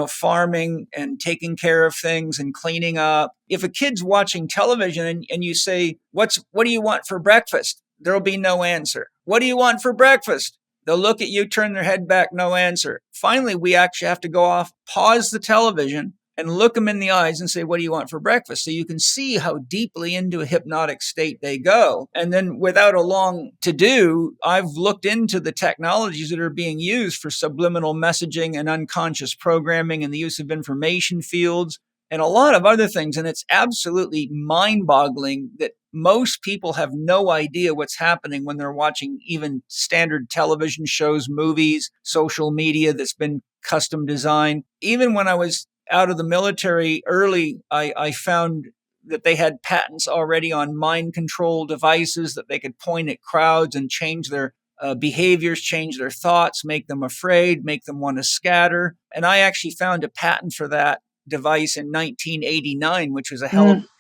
Speaker 2: farming and taking care of things and cleaning up. If a kid's watching television and you say, what do you want for breakfast? There'll be no answer. What do you want for breakfast? They'll look at you, turn their head back, no answer. Finally, we actually have to go off, pause the television, and look them in the eyes and say, what do you want for breakfast? So you can see how deeply into a hypnotic state they go. And then without a long to do, I've looked into the technologies that are being used for subliminal messaging and unconscious programming and the use of information fields and a lot of other things. And it's absolutely mind-boggling that most people have no idea what's happening when they're watching even standard television shows, movies, social media that's been custom designed. Even when I was out of the military early, I found that they had patents already on mind control devices that they could point at crowds and change their behaviors, change their thoughts, make them afraid, make them want to scatter. And I actually found a patent for that device in 1989, which was a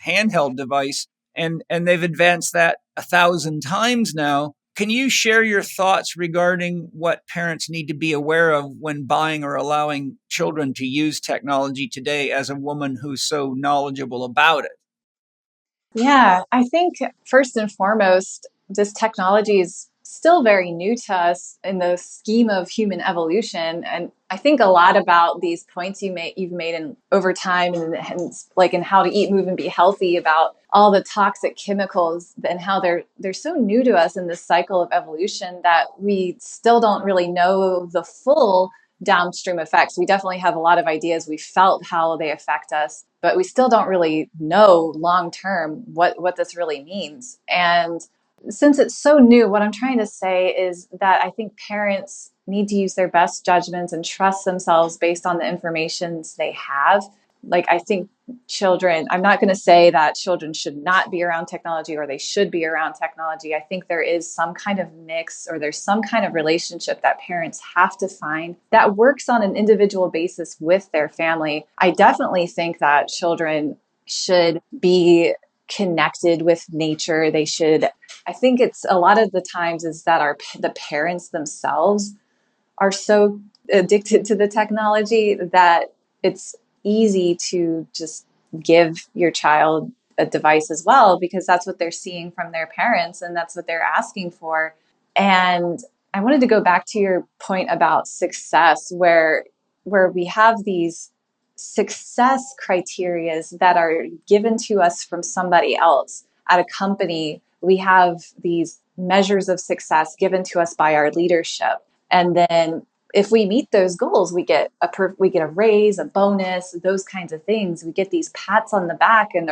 Speaker 2: handheld device. And they've advanced that 1,000 times now. Can you share your thoughts regarding what parents need to be aware of when buying or allowing children to use technology today as a woman who's so knowledgeable about it?
Speaker 3: Yeah, I think first and foremost, this technology is still very new to us in the scheme of human evolution. And I think a lot about these points you've made in over time and like in how to eat, move, and be healthy, about all the toxic chemicals and how they're so new to us in this cycle of evolution that we still don't really know the full downstream effects. We definitely have a lot of ideas. We felt how they affect us, but we still don't really know long term what this really means. And since it's so new, what I'm trying to say is that I think parents need to use their best judgments and trust themselves based on the information they have. Like, I think children, I'm not going to say that children should not be around technology or they should be around technology. I think there is some kind of mix, or there's some kind of relationship that parents have to find that works on an individual basis with their family. I definitely think that children should be connected with nature. They should I think it's a lot of the times is that the parents themselves are so addicted to the technology that it's easy to just give your child a device as well, because that's what they're seeing from their parents and that's what they're asking for. And I wanted to go back to your point about success, where we have these success criterias that are given to us from somebody else. At a company, we have these measures of success given to us by our leadership. And then if we meet those goals, we get a raise, a bonus, those kinds of things. We get these pats on the back and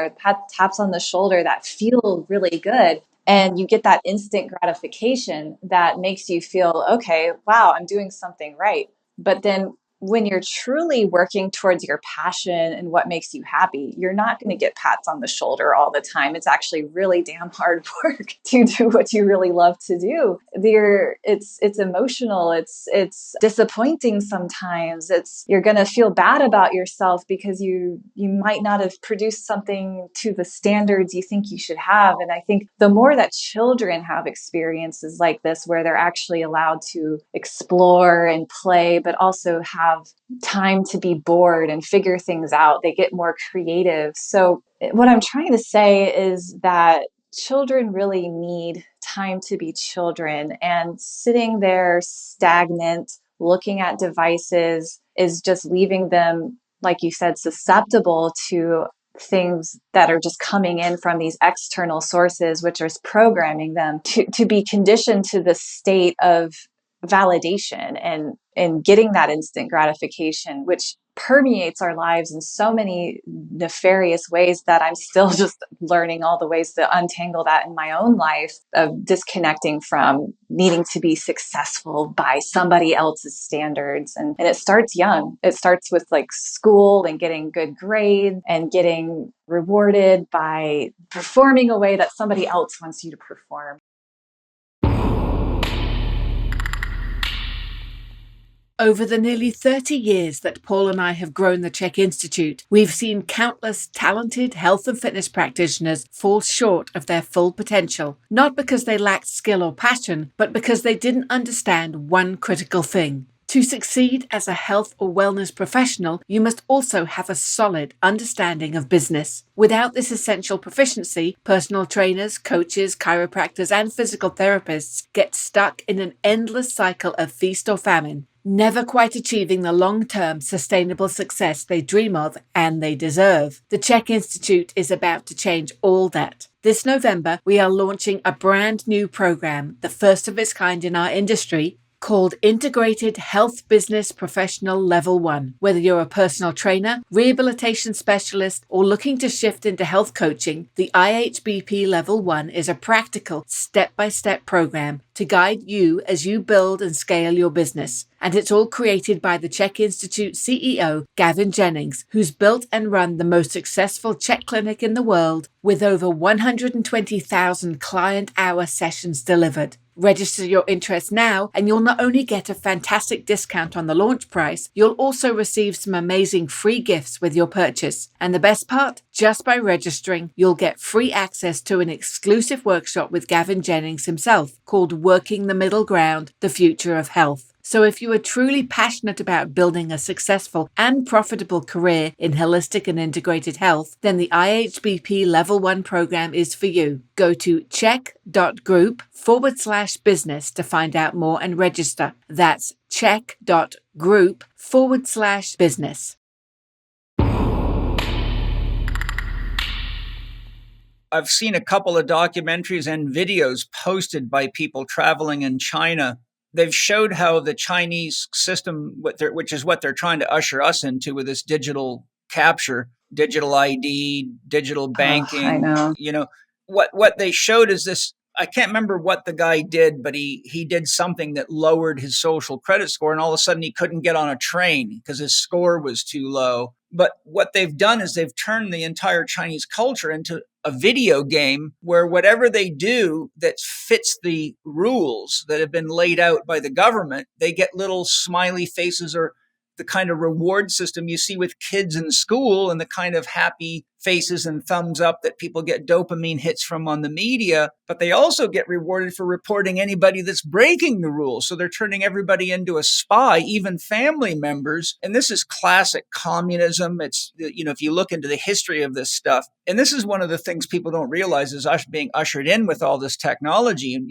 Speaker 3: taps on the shoulder that feel really good. And you get that instant gratification that makes you feel, okay, wow, I'm doing something right. But then when you're truly working towards your passion and what makes you happy, you're not going to get pats on the shoulder all the time. It's actually really damn hard work to do what you really love to do. It's emotional. It's disappointing sometimes. You're going to feel bad about yourself because you might not have produced something to the standards you think you should have. And I think the more that children have experiences like this, where they're actually allowed to explore and play, but also have time to be bored and figure things out, they get more creative. So what I'm trying to say is that children really need time to be children, and sitting there stagnant, looking at devices is just leaving them, like you said, susceptible to things that are just coming in from these external sources, which are programming them to be conditioned to the state of validation and getting that instant gratification, which permeates our lives in so many nefarious ways that I'm still just learning all the ways to untangle that in my own life, of disconnecting from needing to be successful by somebody else's standards. And it starts young. It starts with like school and getting good grades and getting rewarded by performing a way that somebody else wants you to perform.
Speaker 1: Over the nearly 30 years that Paul and I have grown the Chek Institute, we've seen countless talented health and fitness practitioners fall short of their full potential, not because they lacked skill or passion, but because they didn't understand one critical thing. To succeed as a health or wellness professional, you must also have a solid understanding of business. Without this essential proficiency, personal trainers, coaches, chiropractors, and physical therapists get stuck in an endless cycle of feast or famine, never quite achieving the long-term sustainable success they dream of and they deserve. The Chek Institute is about to change all that. This November, we are launching a brand new program, the first of its kind in our industry, called Integrated Health Business Professional Level 1. Whether you're a personal trainer, rehabilitation specialist, or looking to shift into health coaching, the IHBP Level 1 is a practical, step-by-step program to guide you as you build and scale your business. And it's all created by the Chek Institute CEO, Gavin Jennings, who's built and run the most successful Chek clinic in the world, with over 120,000 client-hour sessions delivered. Register your interest now, and you'll not only get a fantastic discount on the launch price, you'll also receive some amazing free gifts with your purchase. And the best part? Just by registering, you'll get free access to an exclusive workshop with Gavin Jennings himself, called Working the Middle Ground, The Future of Health. So if you are truly passionate about building a successful and profitable career in holistic and integrated health, then the IHBP Level 1 program is for you. Go to chek.group/business to find out more and register. That's chek.group/business.
Speaker 2: I've seen a couple of documentaries and videos posted by people traveling in China. They've showed how the Chinese system, which is what they're trying to usher us into with this digital capture, digital ID, digital banking.
Speaker 3: I know.
Speaker 2: What they showed is this. I can't remember what the guy did, but he did something that lowered his social credit score, and all of a sudden he couldn't get on a train because his score was too low. But what they've done is they've turned the entire Chinese culture into a video game where whatever they do that fits the rules that have been laid out by the government, they get little smiley faces or the kind of reward system you see with kids in school and the kind of happy faces and thumbs up that people get dopamine hits from on the media, but they also get rewarded for reporting anybody that's breaking the rules. So they're turning everybody into a spy, even family members. And this is classic communism. It's, if you look into the history of this stuff, and this is one of the things people don't realize is us being ushered in with all this technology and,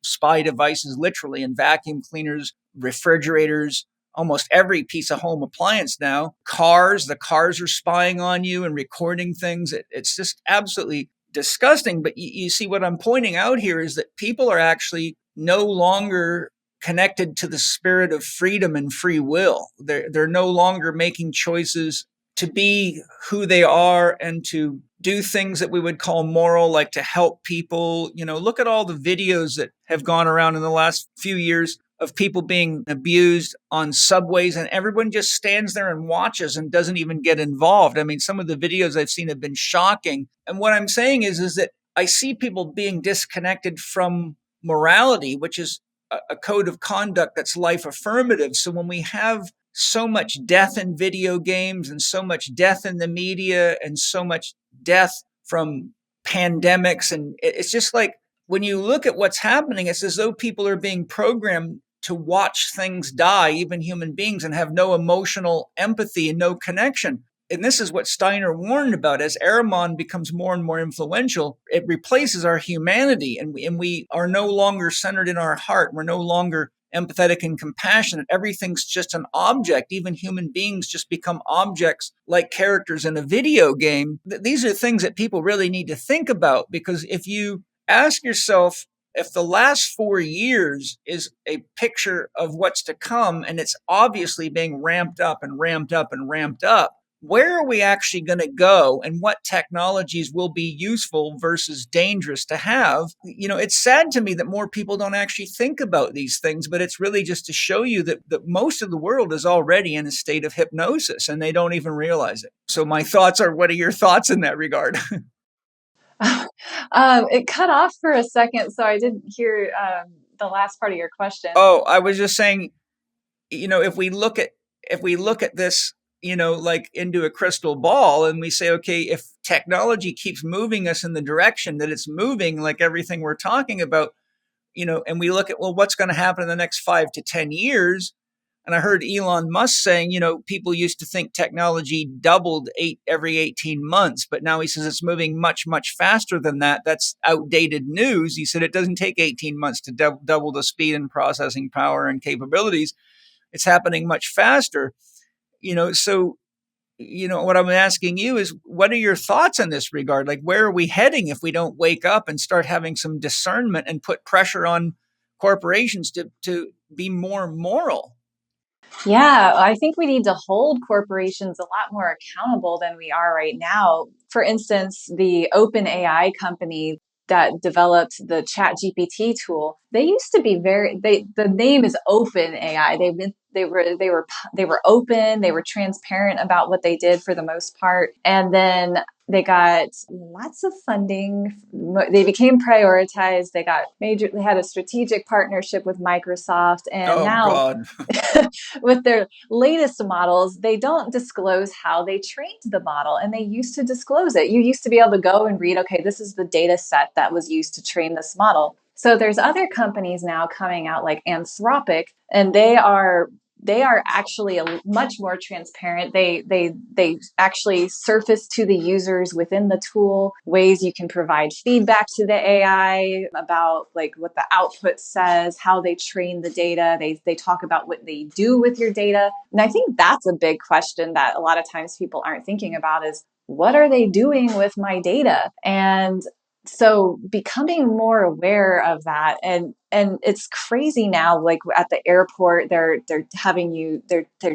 Speaker 2: spy devices literally, and vacuum cleaners, refrigerators, almost every piece of home appliance now. The cars are spying on you and recording things. It's just absolutely disgusting. But you see what I'm pointing out here is that people are actually no longer connected to the spirit of freedom and free will. They're no longer making choices to be who they are and to do things that we would call moral, like to help people. Look at all the videos that have gone around in the last few years of people being abused on subways, and everyone just stands there and watches and doesn't even get involved. I mean, some of the videos I've seen have been shocking. And what I'm saying is that I see people being disconnected from morality, which is a code of conduct that's life affirmative. So when we have so much death in video games and so much death in the media and so much death from pandemics, and it's just like, when you look at what's happening, it's as though people are being programmed to watch things die, even human beings, and have no emotional empathy and no connection. And this is what Steiner warned about. As Ahriman becomes more and more influential, it replaces our humanity, and we are no longer centered in our heart. We're no longer empathetic and compassionate. Everything's just an object. Even human beings just become objects like characters in a video game. These are things that people really need to think about, because if you ask yourself, if the last 4 years is a picture of what's to come, and it's obviously being ramped up and ramped up and ramped up, where are we actually going to go, and what technologies will be useful versus dangerous to have? It's sad to me that more people don't actually think about these things, but it's really just to show you that most of the world is already in a state of hypnosis and they don't even realize it. So my thoughts are, what are your thoughts in that regard?
Speaker 3: It cut off for a second, so I didn't hear the last part of your question.
Speaker 2: Oh, I was just saying, if we look at this, like into a crystal ball, and we say, okay, if technology keeps moving us in the direction that it's moving, like everything we're talking about, and we look at, well, what's going to happen in the next 5 to 10 years? And I heard Elon Musk saying, people used to think technology doubled every 18 months, but now he says it's moving much, much faster than that. That's outdated news. He said it doesn't take 18 months to double the speed and processing power and capabilities. It's happening much faster. So, what I'm asking you is, what are your thoughts in this regard? Like, where are we heading if we don't wake up and start having some discernment and put pressure on corporations to be more moral?
Speaker 3: Yeah, I think we need to hold corporations a lot more accountable than we are right now. For instance, the OpenAI company that developed the ChatGPT tool, they used to be the name is OpenAI. They were open, they were transparent about what they did for the most part. And then they got lots of funding. They became prioritized. They had a strategic partnership with Microsoft. And now
Speaker 2: God.
Speaker 3: with their latest models, they don't disclose how they trained the model. And they used to disclose it. You used to be able to go and read, okay, this is the data set that was used to train this model. So there's other companies now coming out like Anthropic, and they are actually much more transparent. They actually surface to the users within the tool ways you can provide feedback to the AI about like what the output says, how they train the data. They talk about what they do with your data. And I think that's a big question that a lot of times people aren't thinking about is, what are they doing with my data? And so becoming more aware of that, and it's crazy now, like at the airport, they're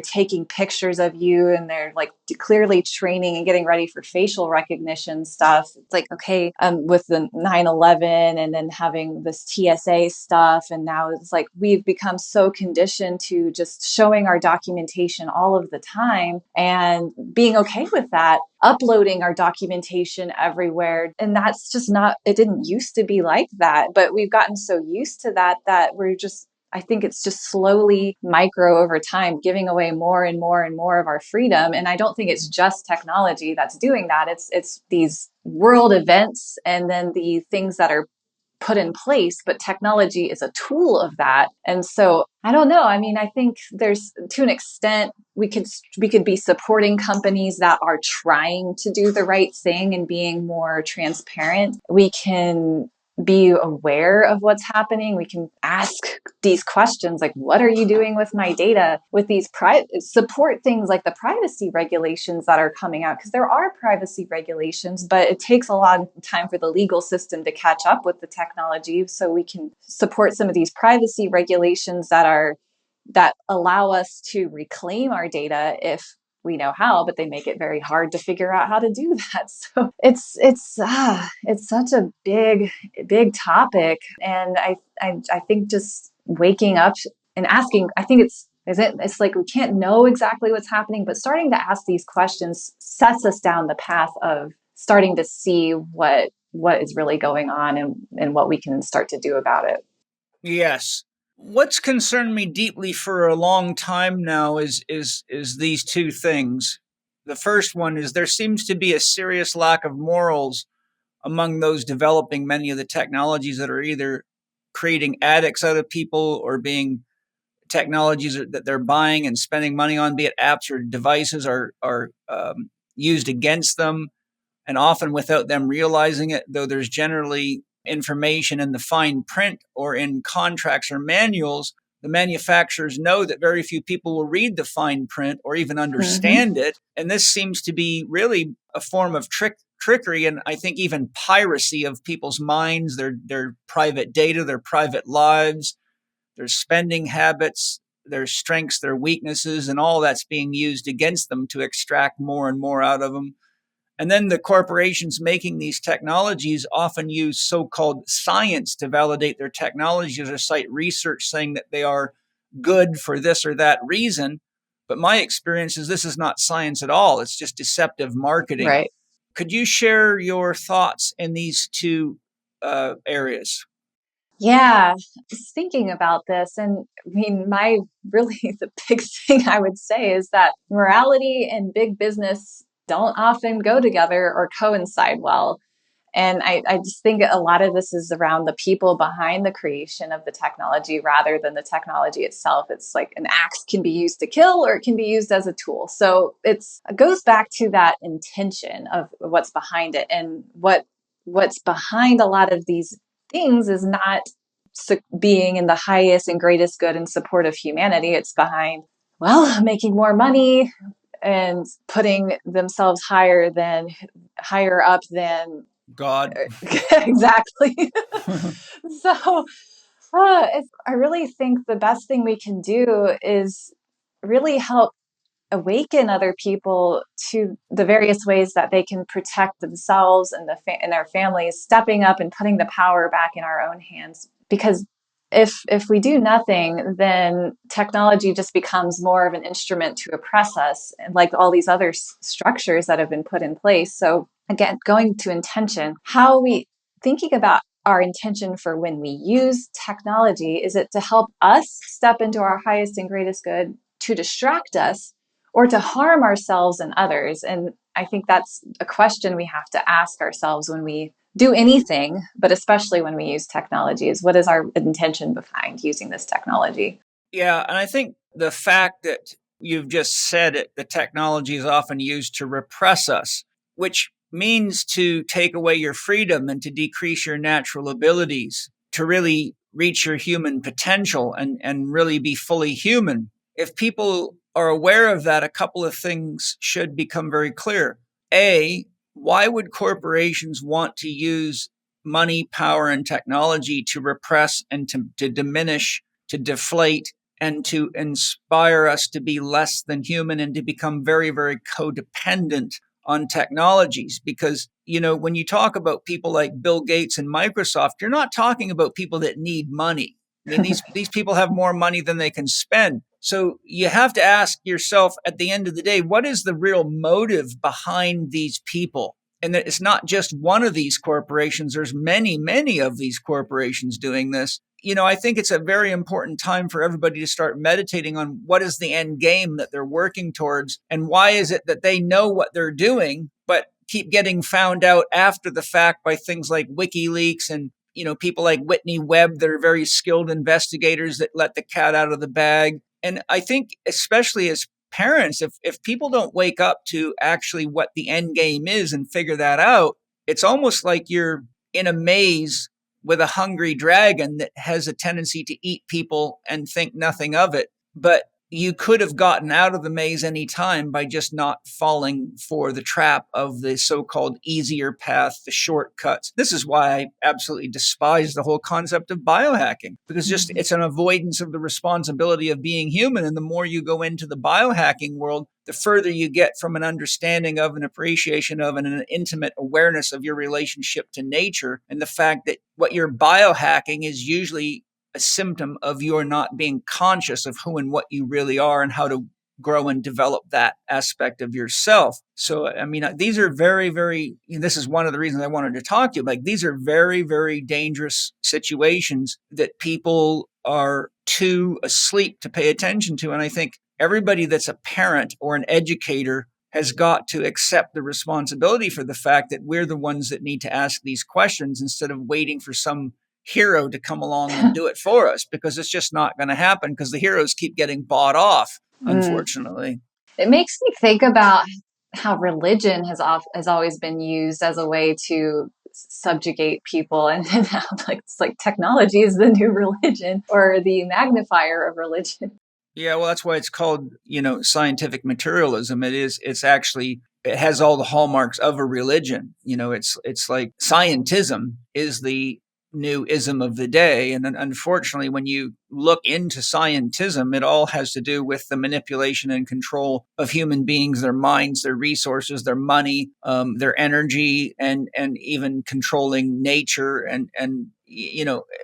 Speaker 3: taking pictures of you, and they're like clearly training and getting ready for facial recognition stuff. It's like, okay, with the 9/11 and then having this TSA stuff. And now it's like, we've become so conditioned to just showing our documentation all of the time and being okay with that, uploading our documentation everywhere. And that's just it didn't used to be like that, but we've gotten so used to that we're just I think it's just slowly micro over time, giving away more and more and more of our freedom. And I don't think it's just technology that's doing that. It's these world events and then the things that are put in place, but technology is a tool of that. And so I don't know. I mean, I think there's, to an extent, we could be supporting companies that are trying to do the right thing and being more transparent. We can be aware of what's happening. We can ask these questions like, what are you doing with my data? With these support things like the privacy regulations that are coming out, because there are privacy regulations, but it takes a long time for the legal system to catch up with the technology. So we can support some of these privacy regulations that allow us to reclaim our data if we know how, but they make it very hard to figure out how to do that. So it's such a big topic, and I think just waking up and asking. I think it's like we can't know exactly what's happening, but starting to ask these questions sets us down the path of starting to see what is really going on and what we can start to do about it.
Speaker 2: Yes. What's concerned me deeply for a long time now is these two things. The first one is there seems to be a serious lack of morals among those developing many of the technologies that are either creating addicts out of people or being technologies that they're buying and spending money on, be it apps or devices, are used against them, and often without them realizing it, though there's generally information in the fine print or in contracts or manuals. The manufacturers know that very few people will read the fine print or even understand it. And this seems to be really a form of trickery and I think even piracy of people's minds, their private data, their private lives, their spending habits, their strengths, their weaknesses, and all that's being used against them to extract more and more out of them. And then the corporations making these technologies often use so-called science to validate their technologies or cite research saying that they are good for this or that reason. But my experience is this is not science at all. It's just deceptive marketing.
Speaker 3: Right.
Speaker 2: Could you share your thoughts in these two areas?
Speaker 3: Yeah, just thinking about this. And I mean, the big thing I would say is that morality and big business don't often go together or coincide well. And I just think a lot of this is around the people behind the creation of the technology rather than the technology itself. It's like an axe can be used to kill or it can be used as a tool. So it goes back to that intention of what's behind it. And what's behind a lot of these things is not being in the highest and greatest good and support of humanity. It's behind, well, making more money and putting themselves higher up than
Speaker 2: God.
Speaker 3: Exactly. So I really think the best thing we can do is really help awaken other people to the various ways that they can protect themselves and and their families, stepping up and putting the power back in our own hands. Because if we do nothing, then technology just becomes more of an instrument to oppress us, and like all these other structures that have been put in place. So again, going to intention, how are we thinking about our intention for when we use technology? Is it to help us step into our highest and greatest good, to distract us, or to harm ourselves and others? And I think that's a question we have to ask ourselves when we do anything, but especially when we use technology, is what is our intention behind using this technology?
Speaker 2: Yeah, and I think the fact that you've just said it, the technology is often used to repress us, which means to take away your freedom and to decrease your natural abilities to really reach your human potential and really be fully human. If people are aware of that, a couple of things should become very clear. A, why would corporations want to use money, power, and technology to repress and to diminish, to deflate, and to inspire us to be less than human and to become very, very codependent on technologies? Because, when you talk about people like Bill Gates and Microsoft, you're not talking about people that need money. I mean, these people have more money than they can spend. So you have to ask yourself at the end of the day, what is the real motive behind these people? And it's not just one of these corporations. There's many, many of these corporations doing this. I think it's a very important time for everybody to start meditating on what is the end game that they're working towards, and why is it that they know what they're doing, but keep getting found out after the fact by things like WikiLeaks and, people like Whitney Webb that are very skilled investigators that let the cat out of the bag. And I think, especially as parents, if people don't wake up to actually what the end game is and figure that out, it's almost like you're in a maze with a hungry dragon that has a tendency to eat people and think nothing of it. But you could have gotten out of the maze any time by just not falling for the trap of the so-called easier path, the shortcuts. This is why I absolutely despise the whole concept of biohacking, because just it's an avoidance of the responsibility of being human. And the more you go into the biohacking world, the further you get from an understanding of, an appreciation of, and an intimate awareness of your relationship to nature, and the fact that what you're biohacking is usually a symptom of your not being conscious of who and what you really are and how to grow and develop that aspect of yourself. So, I mean, these are very, very, this is one of the reasons I wanted to talk to you. Like, these are very, very dangerous situations that people are too asleep to pay attention to. And I think everybody that's a parent or an educator has got to accept the responsibility for the fact that we're the ones that need to ask these questions instead of waiting for some hero to come along and do it for us, because it's just not going to happen, because the heroes keep getting bought off, unfortunately.
Speaker 3: It makes me think about how religion has always been used as a way to subjugate people, and how it's like technology is the new religion, or the magnifier of religion.
Speaker 2: Yeah, well, that's why it's called, scientific materialism. It has all the hallmarks of a religion. It's like scientism is the new ism of the day. And then unfortunately, when you look into scientism, it all has to do with the manipulation and control of human beings, their minds, their resources, their money, their energy, and even controlling nature. And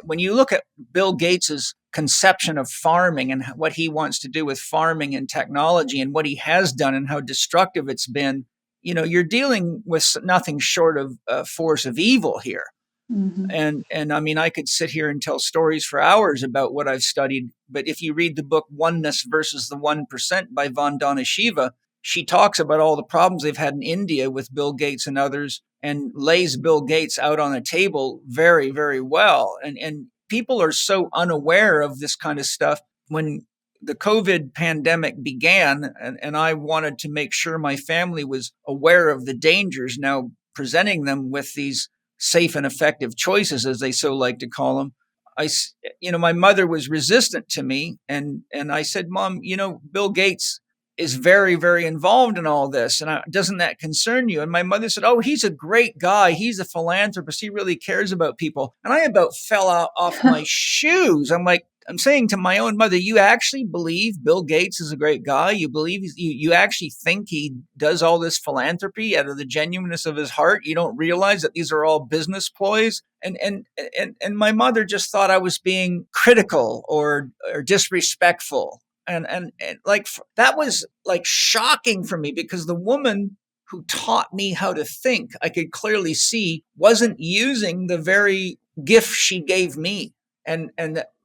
Speaker 2: when you look at Bill Gates's conception of farming and what he wants to do with farming and technology and what he has done and how destructive it's been, you're dealing with nothing short of a force of evil here. And I mean, I could sit here and tell stories for hours about what I've studied, but if you read the book Oneness versus the 1% by Vandana Shiva, she talks about all the problems they've had in India with Bill Gates and others, and lays Bill Gates out on a table very, very well. And people are so unaware of this kind of stuff. When the COVID pandemic began, and I wanted to make sure my family was aware of the dangers, now presenting them with these safe and effective choices, as they so like to call them. My mother was resistant to me, and I said, Mom, Bill Gates is very, very involved in all this, and doesn't that concern you? And my mother said, oh, he's a great guy. He's a philanthropist. He really cares about people. And I about fell off my shoes. I'm saying to my own mother, you actually believe Bill Gates is a great guy? You believe you actually think he does all this philanthropy out of the genuineness of his heart? You don't realize that these are all business ploys? And my mother just thought I was being critical or disrespectful. And like, that was like shocking for me, because the woman who taught me how to think, I could clearly see, wasn't using the very gift she gave me. And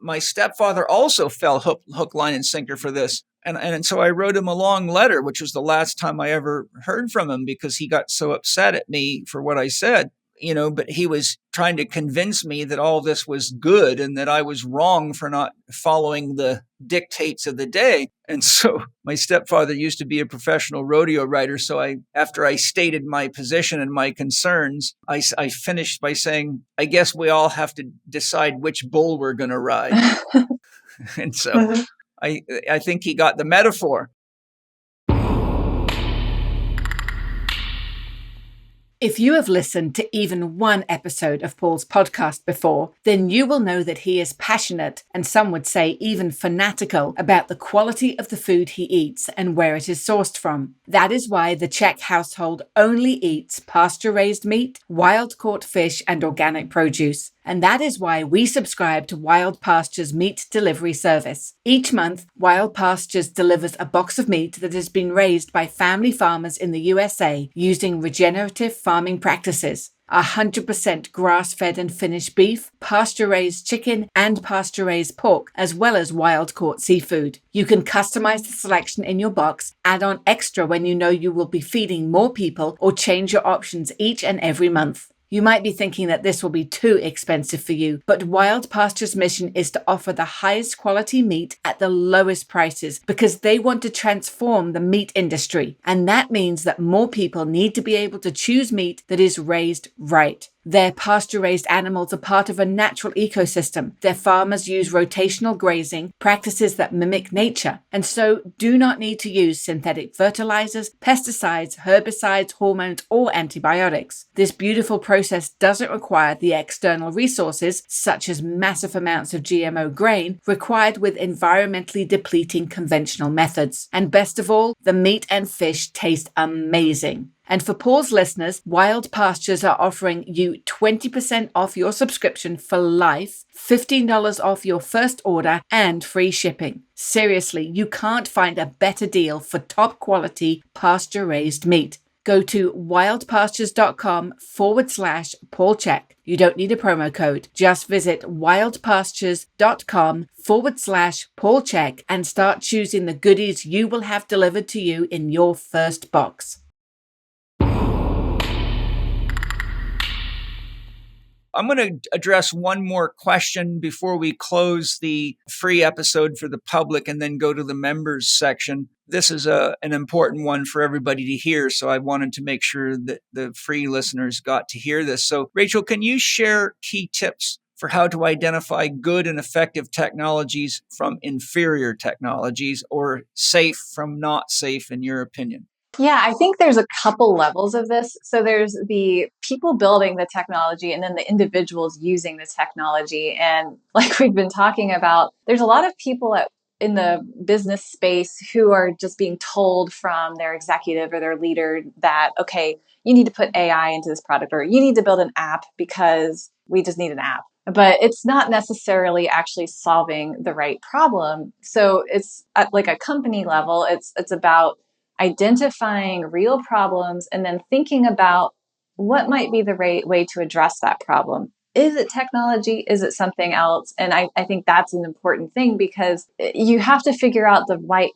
Speaker 2: my stepfather also fell hook, line, and sinker for this. And so I wrote him a long letter, which was the last time I ever heard from him, because he got so upset at me for what I said. But he was trying to convince me that all this was good and that I was wrong for not following the dictates of the day. And so my stepfather used to be a professional rodeo rider. So after I stated my position and my concerns, I finished by saying, I guess we all have to decide which bull we're going to ride. And so I think he got the metaphor.
Speaker 1: If you have listened to even one episode of Paul's podcast before, then you will know that he is passionate, and some would say even fanatical, about the quality of the food he eats and where it is sourced from. That is why the Chek household only eats pasture-raised meat, wild-caught fish, and organic produce. And that is why we subscribe to Wild Pastures meat delivery service. Each month, Wild Pastures delivers a box of meat that has been raised by family farmers in the USA using regenerative farming practices. 100% grass-fed and finished beef, pasture-raised chicken, and pasture-raised pork, as well as wild-caught seafood. You can customize the selection in your box, add on extra when you know you will be feeding more people, or change your options each and every month. You might be thinking that this will be too expensive for you, but Wild Pasture's mission is to offer the highest quality meat at the lowest prices because they want to transform the meat industry. And that means that more people need to be able to choose meat that is raised right. Their pasture-raised animals are part of a natural ecosystem. Their farmers use rotational grazing, practices that mimic nature, and so do not need to use synthetic fertilizers, pesticides, herbicides, hormones, or antibiotics. This beautiful process doesn't require the external resources, such as massive amounts of GMO grain, required with environmentally depleting conventional methods. And best of all, the meat and fish taste amazing. And for Paul's listeners, Wild Pastures are offering you 20% off your subscription for life, $15 off your first order, and free shipping. Seriously, you can't find a better deal for top quality pasture-raised meat. Go to wildpastures.com/Paul Chek. You don't need a promo code. Just visit wildpastures.com/Paul Chek and start choosing the goodies you will have delivered to you in your first box.
Speaker 2: I'm going to address one more question before we close the free episode for the public and then go to the members section. This is an important one for everybody to hear, so I wanted to make sure that the free listeners got to hear this. So, Rachel, can you share key tips for how to identify good and effective technologies from inferior technologies, or safe from not safe, in your opinion?
Speaker 3: Yeah, I think there's a couple levels of this. So there's the people building the technology and then the individuals using the technology. And like we've been talking about, there's a lot of people in the business space who are just being told from their executive or their leader that, okay, you need to put AI into this product, or you need to build an app because we just need an app. But it's not necessarily actually solving the right problem. So it's at like a company level, it's about identifying real problems and then thinking about what might be the right way to address that problem. Is it technology? Is it something else? And I think that's an important thing because you have to figure out the right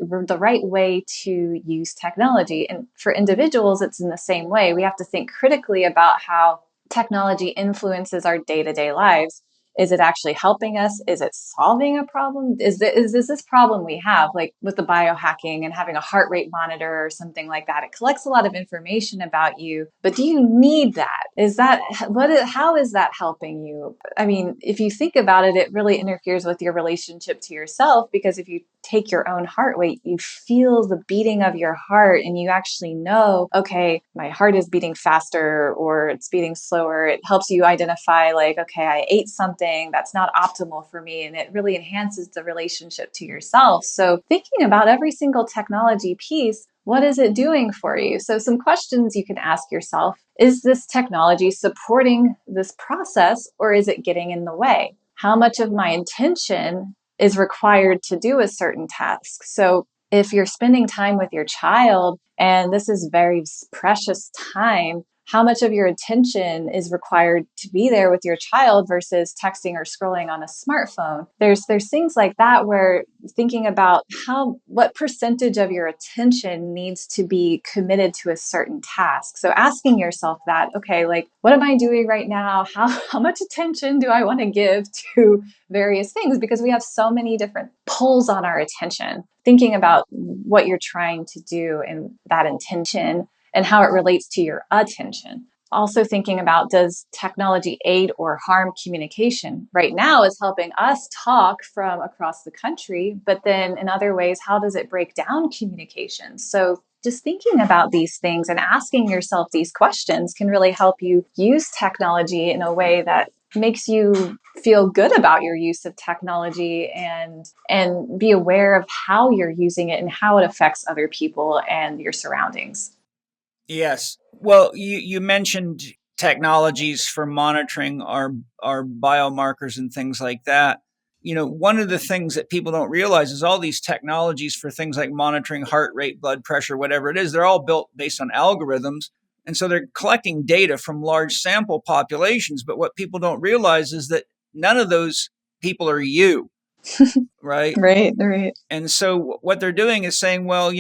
Speaker 3: way to use technology. And for individuals, it's in the same way. We have to think critically about how technology influences our day-to-day lives. Is it actually helping us? Is it solving a problem? Is this problem we have, like with the biohacking and having a heart rate monitor or something like that? It collects a lot of information about you, but do you need that? How is that helping you? I mean, if you think about it, it really interferes with your relationship to yourself, because if you take your own heart rate, you feel the beating of your heart and you actually know, okay, my heart is beating faster or it's beating slower. It helps you identify like, okay, I ate something that's not optimal for me, and it really enhances the relationship to yourself. So thinking about every single technology piece, what is it doing for you? So some questions you can ask yourself: is this technology supporting this process, or is it getting in the way? How much of my intention is required to do a certain task? So if you're spending time with your child and this is very precious time, how much of your attention is required to be there with your child versus texting or scrolling on a smartphone? There's things like that where thinking about what percentage of your attention needs to be committed to a certain task. So asking yourself that, okay, like, what am I doing right now? How much attention do I want to give to various things? Because we have so many different pulls on our attention. Thinking about what you're trying to do and that intention and how it relates to your attention. Also thinking about, does technology aid or harm communication? Right now, it's helping us talk from across the country, but then in other ways, how does it break down communication? So just thinking about these things and asking yourself these questions can really help you use technology in a way that makes you feel good about your use of technology and be aware of how you're using it and how it affects other people and your surroundings.
Speaker 2: Yes. Well, you mentioned technologies for monitoring our biomarkers and things like that. You know, one of the things that people don't realize is all these technologies for things like monitoring heart rate, blood pressure, whatever it is, they're all built based on algorithms. And so they're collecting data from large sample populations. But what people don't realize is that none of those people are you, right?
Speaker 3: Right.
Speaker 2: And so what they're doing is saying, well,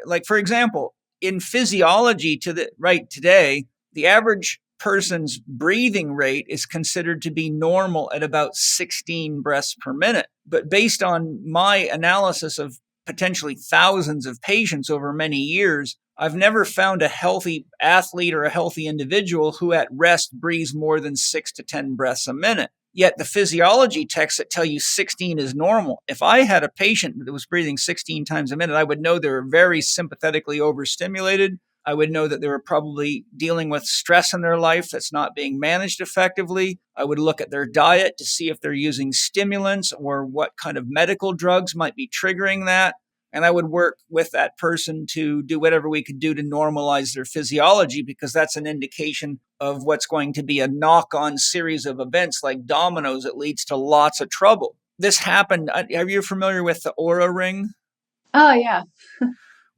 Speaker 2: like, for example, in physiology today, the average person's breathing rate is considered to be normal at about 16 breaths per minute. But based on my analysis of potentially thousands of patients over many years, I've never found a healthy athlete or a healthy individual who at rest breathes more than 6 to 10 breaths a minute. Yet the physiology texts that tell you 16 is normal. If I had a patient that was breathing 16 times a minute, I would know they were very sympathetically overstimulated. I would know that they were probably dealing with stress in their life that's not being managed effectively. I would look at their diet to see if they're using stimulants or what kind of medical drugs might be triggering that. And I would work with that person to do whatever we could do to normalize their physiology, because that's an indication of what's going to be a knock-on series of events like dominoes that leads to lots of trouble. This happened. Are you familiar with the Aura Ring?
Speaker 3: Oh, yeah.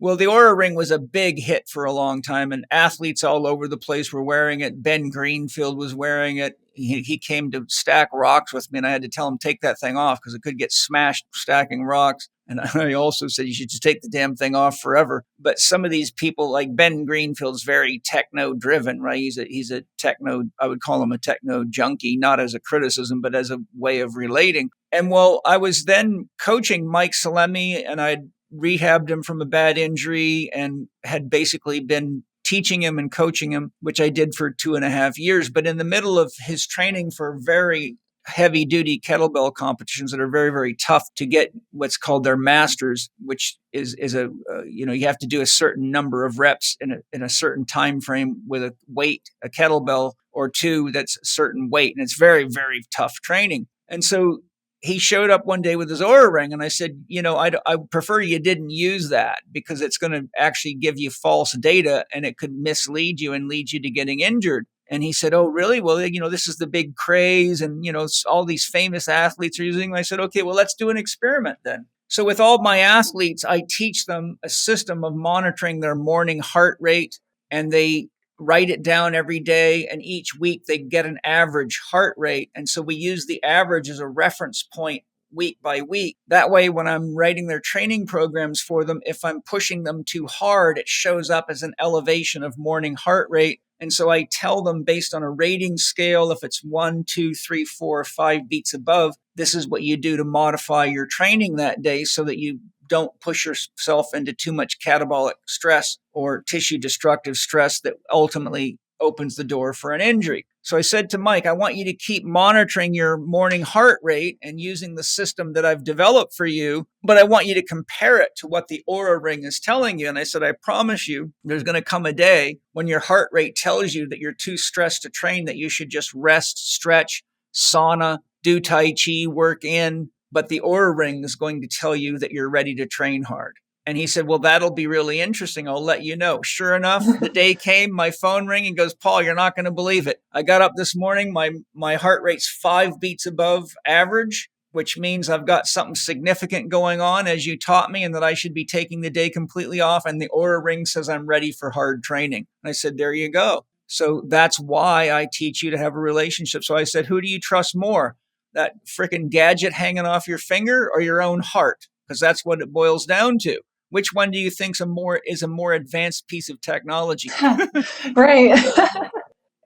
Speaker 2: Well, the Aura Ring was a big hit for a long time, and athletes all over the place were wearing it. Ben Greenfield was wearing it. He came to stack rocks with me, and I had to tell him, take that thing off because it could get smashed stacking rocks. And I also said, you should just take the damn thing off forever. But some of these people, like Ben Greenfield's very techno-driven, right? He's a techno, I would call him a techno junkie, not as a criticism, but as a way of relating. And well, I was then coaching Mike Salemi, and I'd rehabbed him from a bad injury and had basically been teaching him and coaching him, which I did for 2.5 years. But in the middle of his training for very heavy duty kettlebell competitions that are very, very tough to get what's called their masters, which is you have to do a certain number of reps in a certain time frame with a weight, a kettlebell or two that's a certain weight. And it's very, very tough training. And so he showed up one day with his Aura Ring, and I said, I prefer you didn't use that because it's going to actually give you false data and it could mislead you and lead you to getting injured. And he said, oh, really? Well, this is the big craze and, all these famous athletes are using it. I said, okay, well, let's do an experiment then. So with all my athletes, I teach them a system of monitoring their morning heart rate, and they write it down every day, and each week they get an average heart rate. And so we use the average as a reference point week by week. That way, when I'm writing their training programs for them, if I'm pushing them too hard, it shows up as an elevation of morning heart rate. And so I tell them based on a rating scale, if it's 1, 2, 3, 4, 5 beats above, this is what you do to modify your training that day so that you don't push yourself into too much catabolic stress or tissue destructive stress that ultimately opens the door for an injury. So I said to Mike, I want you to keep monitoring your morning heart rate and using the system that I've developed for you, but I want you to compare it to what the Aura Ring is telling you. And I said, I promise you, there's going to come a day when your heart rate tells you that you're too stressed to train, that you should just rest, stretch, sauna, do Tai Chi, work in. But the Aura Ring is going to tell you that you're ready to train hard. And he said, well, that'll be really interesting. I'll let you know. Sure enough, the day came, my phone rang and goes, Paul, you're not going to believe it. I got up this morning, my heart rate's 5 beats above average, which means I've got something significant going on, as you taught me, and that I should be taking the day completely off. And the Aura Ring says I'm ready for hard training. And I said, there you go. So that's why I teach you to have a relationship. So I said, who do you trust more? That freaking gadget hanging off your finger or your own heart? Because that's what it boils down to. Which one do you think is a more advanced piece of technology?
Speaker 3: Right.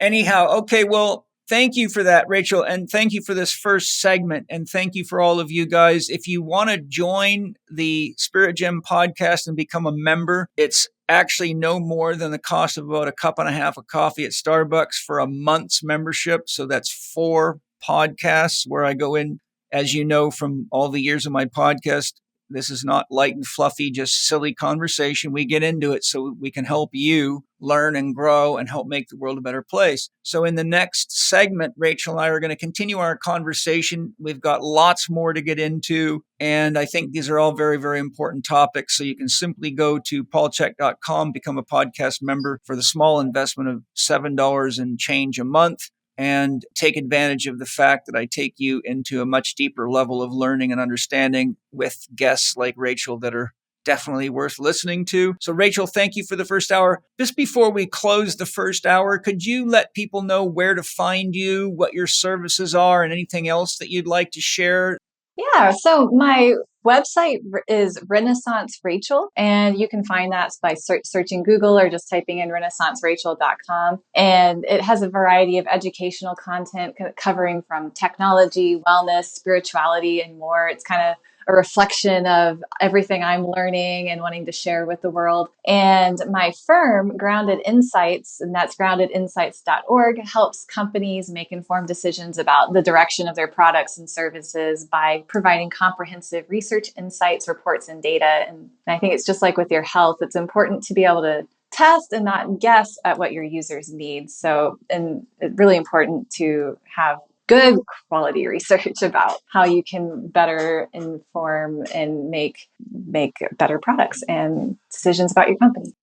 Speaker 2: Anyhow, okay, well, thank you for that, Rachel. And thank you for this first segment. And thank you for all of you guys. If you want to join the Spirit Gym podcast and become a member, it's actually no more than the cost of about a cup and a half of coffee at Starbucks for a month's membership. So that's 4 podcasts where I go in, as you know, from all the years of my podcast. This is not light and fluffy, just silly conversation. We get into it so we can help you learn and grow and help make the world a better place. So in the next segment, Rachel and I are going to continue our conversation. We've got lots more to get into, and I think these are all very, very important topics. So you can simply go to paulchek.com, become a podcast member for the small investment of $7 and change a month, and take advantage of the fact that I take you into a much deeper level of learning and understanding with guests like Rachel that are definitely worth listening to. So Rachel, thank you for the first hour. Just before we close the first hour, could you let people know where to find you, what your services are, and anything else that you'd like to share?
Speaker 3: Yeah, so my website is Renaissance Rachel, and you can find that by searching Google or just typing in renaissancerachel.com. And it has a variety of educational content covering from technology, wellness, spirituality, and more. It's kind of a reflection of everything I'm learning and wanting to share with the world. And my firm, Grounded Insights, and that's groundedinsights.org, helps companies make informed decisions about the direction of their products and services by providing comprehensive research insights, reports, and data. And I think it's just like with your health, it's important to be able to test and not guess at what your users need. So, and it's really important to have good quality research about how you can better inform and make better products and decisions about your company.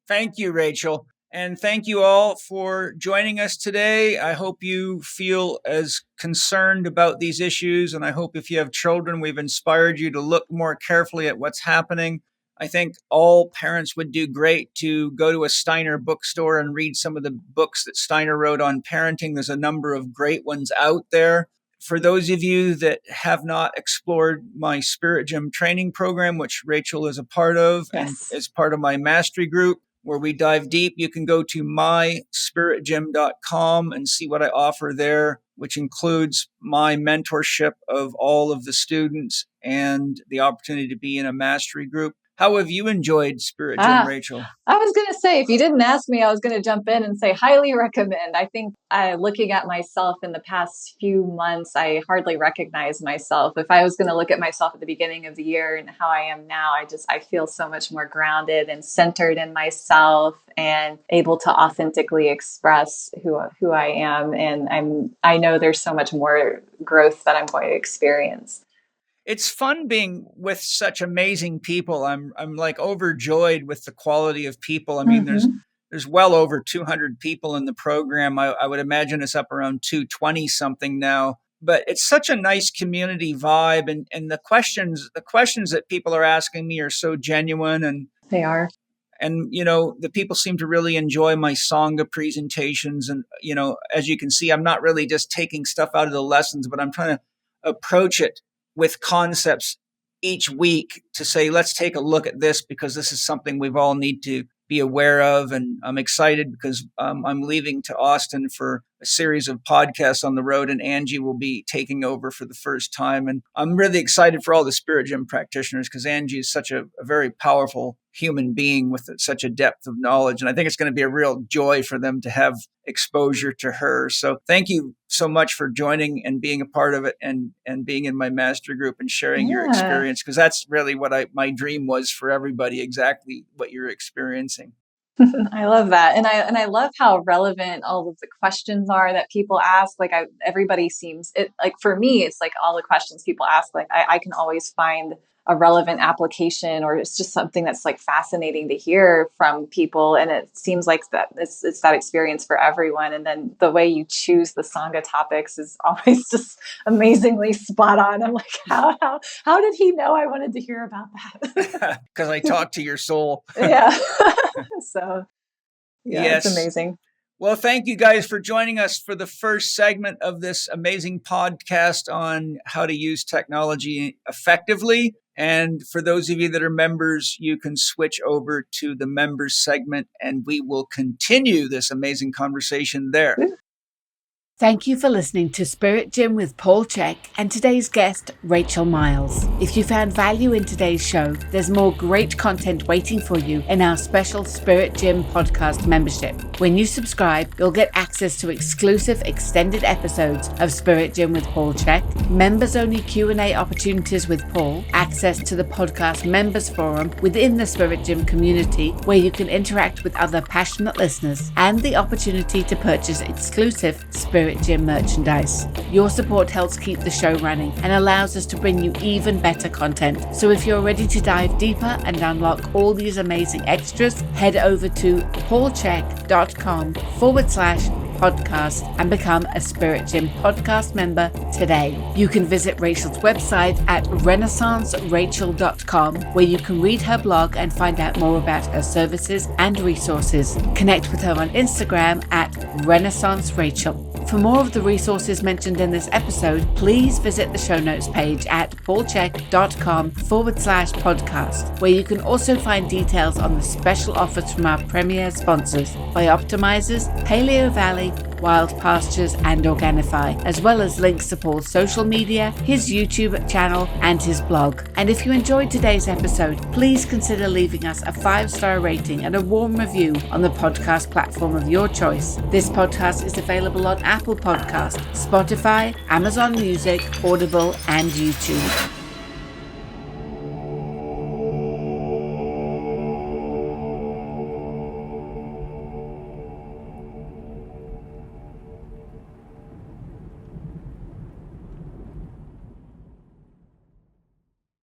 Speaker 2: Thank you, Rachel. And thank you all for joining us today. I hope you feel as concerned about these issues. And I hope if you have children, we've inspired you to look more carefully at what's happening. I think all parents would do great to go to a Steiner bookstore and read some of the books that Steiner wrote on parenting. There's a number of great ones out there. For those of you that have not explored my Spirit Gym training program, which Rachel is a part of,
Speaker 3: Yes.
Speaker 2: and is part of my mastery group, where we dive deep, you can go to myspiritgym.com and see what I offer there, which includes my mentorship of all of the students and the opportunity to be in a mastery group. How have you enjoyed Spirit Gym, Rachel?
Speaker 3: I was going to say, if you didn't ask me, I was going to jump in and say, highly recommend. I think looking at myself in the past few months, I hardly recognize myself. If I was going to look at myself at the beginning of the year and how I am now, I feel so much more grounded and centered in myself and able to authentically express who I am. And I know there's so much more growth that I'm going to experience.
Speaker 2: It's fun being with such amazing people. I'm like overjoyed with the quality of people. I mean, there's well over 200 people in the program. I would imagine it's up around 220 something now. But it's such a nice community vibe, and the questions that people are asking me are so genuine, and
Speaker 3: they are.
Speaker 2: And, you know, the people seem to really enjoy my Sangha presentations. And, you know, as you can see, I'm not really just taking stuff out of the lessons, but I'm trying to approach it with concepts each week to say, let's take a look at this because this is something we've all need to be aware of. And I'm excited because I'm leaving to Austin for a series of podcasts on the road, and Angie will be taking over for the first time. And I'm really excited for all the Spirit Gym practitioners because Angie is such a very powerful human being with such a depth of knowledge. And I think it's going to be a real joy for them to have exposure to her. So thank you so much for joining and being a part of it and being in my master group and sharing your experience, because that's really what my dream was for everybody, exactly what you're experiencing.
Speaker 3: I love that. And I love how relevant all of the questions are that people ask. Like everybody seems like, for me, it's like all the questions people ask, like I can always find a relevant application, or it's just something that's like fascinating to hear from people. And it seems like that it's that experience for everyone. And then the way you choose the Sangha topics is always just amazingly spot on. I'm like, how did he know I wanted to hear about that?
Speaker 2: Because I talk to your soul.
Speaker 3: Yeah. So yeah,
Speaker 2: yes.
Speaker 3: It's amazing.
Speaker 2: Well, thank you guys for joining us for the first segment of this amazing podcast on how to use technology effectively. And for those of you that are members, you can switch over to the members segment and we will continue this amazing conversation there.
Speaker 1: Thank you for listening to Spirit Gym with Paul Chek and today's guest, Rachel Miles. If you found value in today's show, there's more great content waiting for you in our special Spirit Gym podcast membership. When you subscribe, you'll get access to exclusive extended episodes of Spirit Gym with Paul Chek, members-only Q&A opportunities with Paul, access to the podcast members forum within the Spirit Gym community where you can interact with other passionate listeners, and the opportunity to purchase exclusive Spirit Gym merchandise. Your support helps keep the show running and allows us to bring you even better content. So if you're ready to dive deeper and unlock all these amazing extras, head over to paulchek.com/ podcast and become a Spirit Gym podcast member today. You can visit Rachel's website at renaissancerachel.com, where you can read her blog and find out more about her services and resources. Connect with her on Instagram at Renaissance Rachel. For more of the resources mentioned in this episode, please visit the show notes page at paulchek.com/podcast, where you can also find details on the special offers from our premier sponsors, Bioptimizers, Paleo Valley, Wild Pastures, and Organifi, as well as links to Paul's social media, his YouTube channel, and his blog. And if you enjoyed today's episode, please consider leaving us a 5-star rating and a warm review on the podcast platform of your choice. This podcast is available on Apple Podcasts, Spotify, Amazon Music, Audible, and YouTube.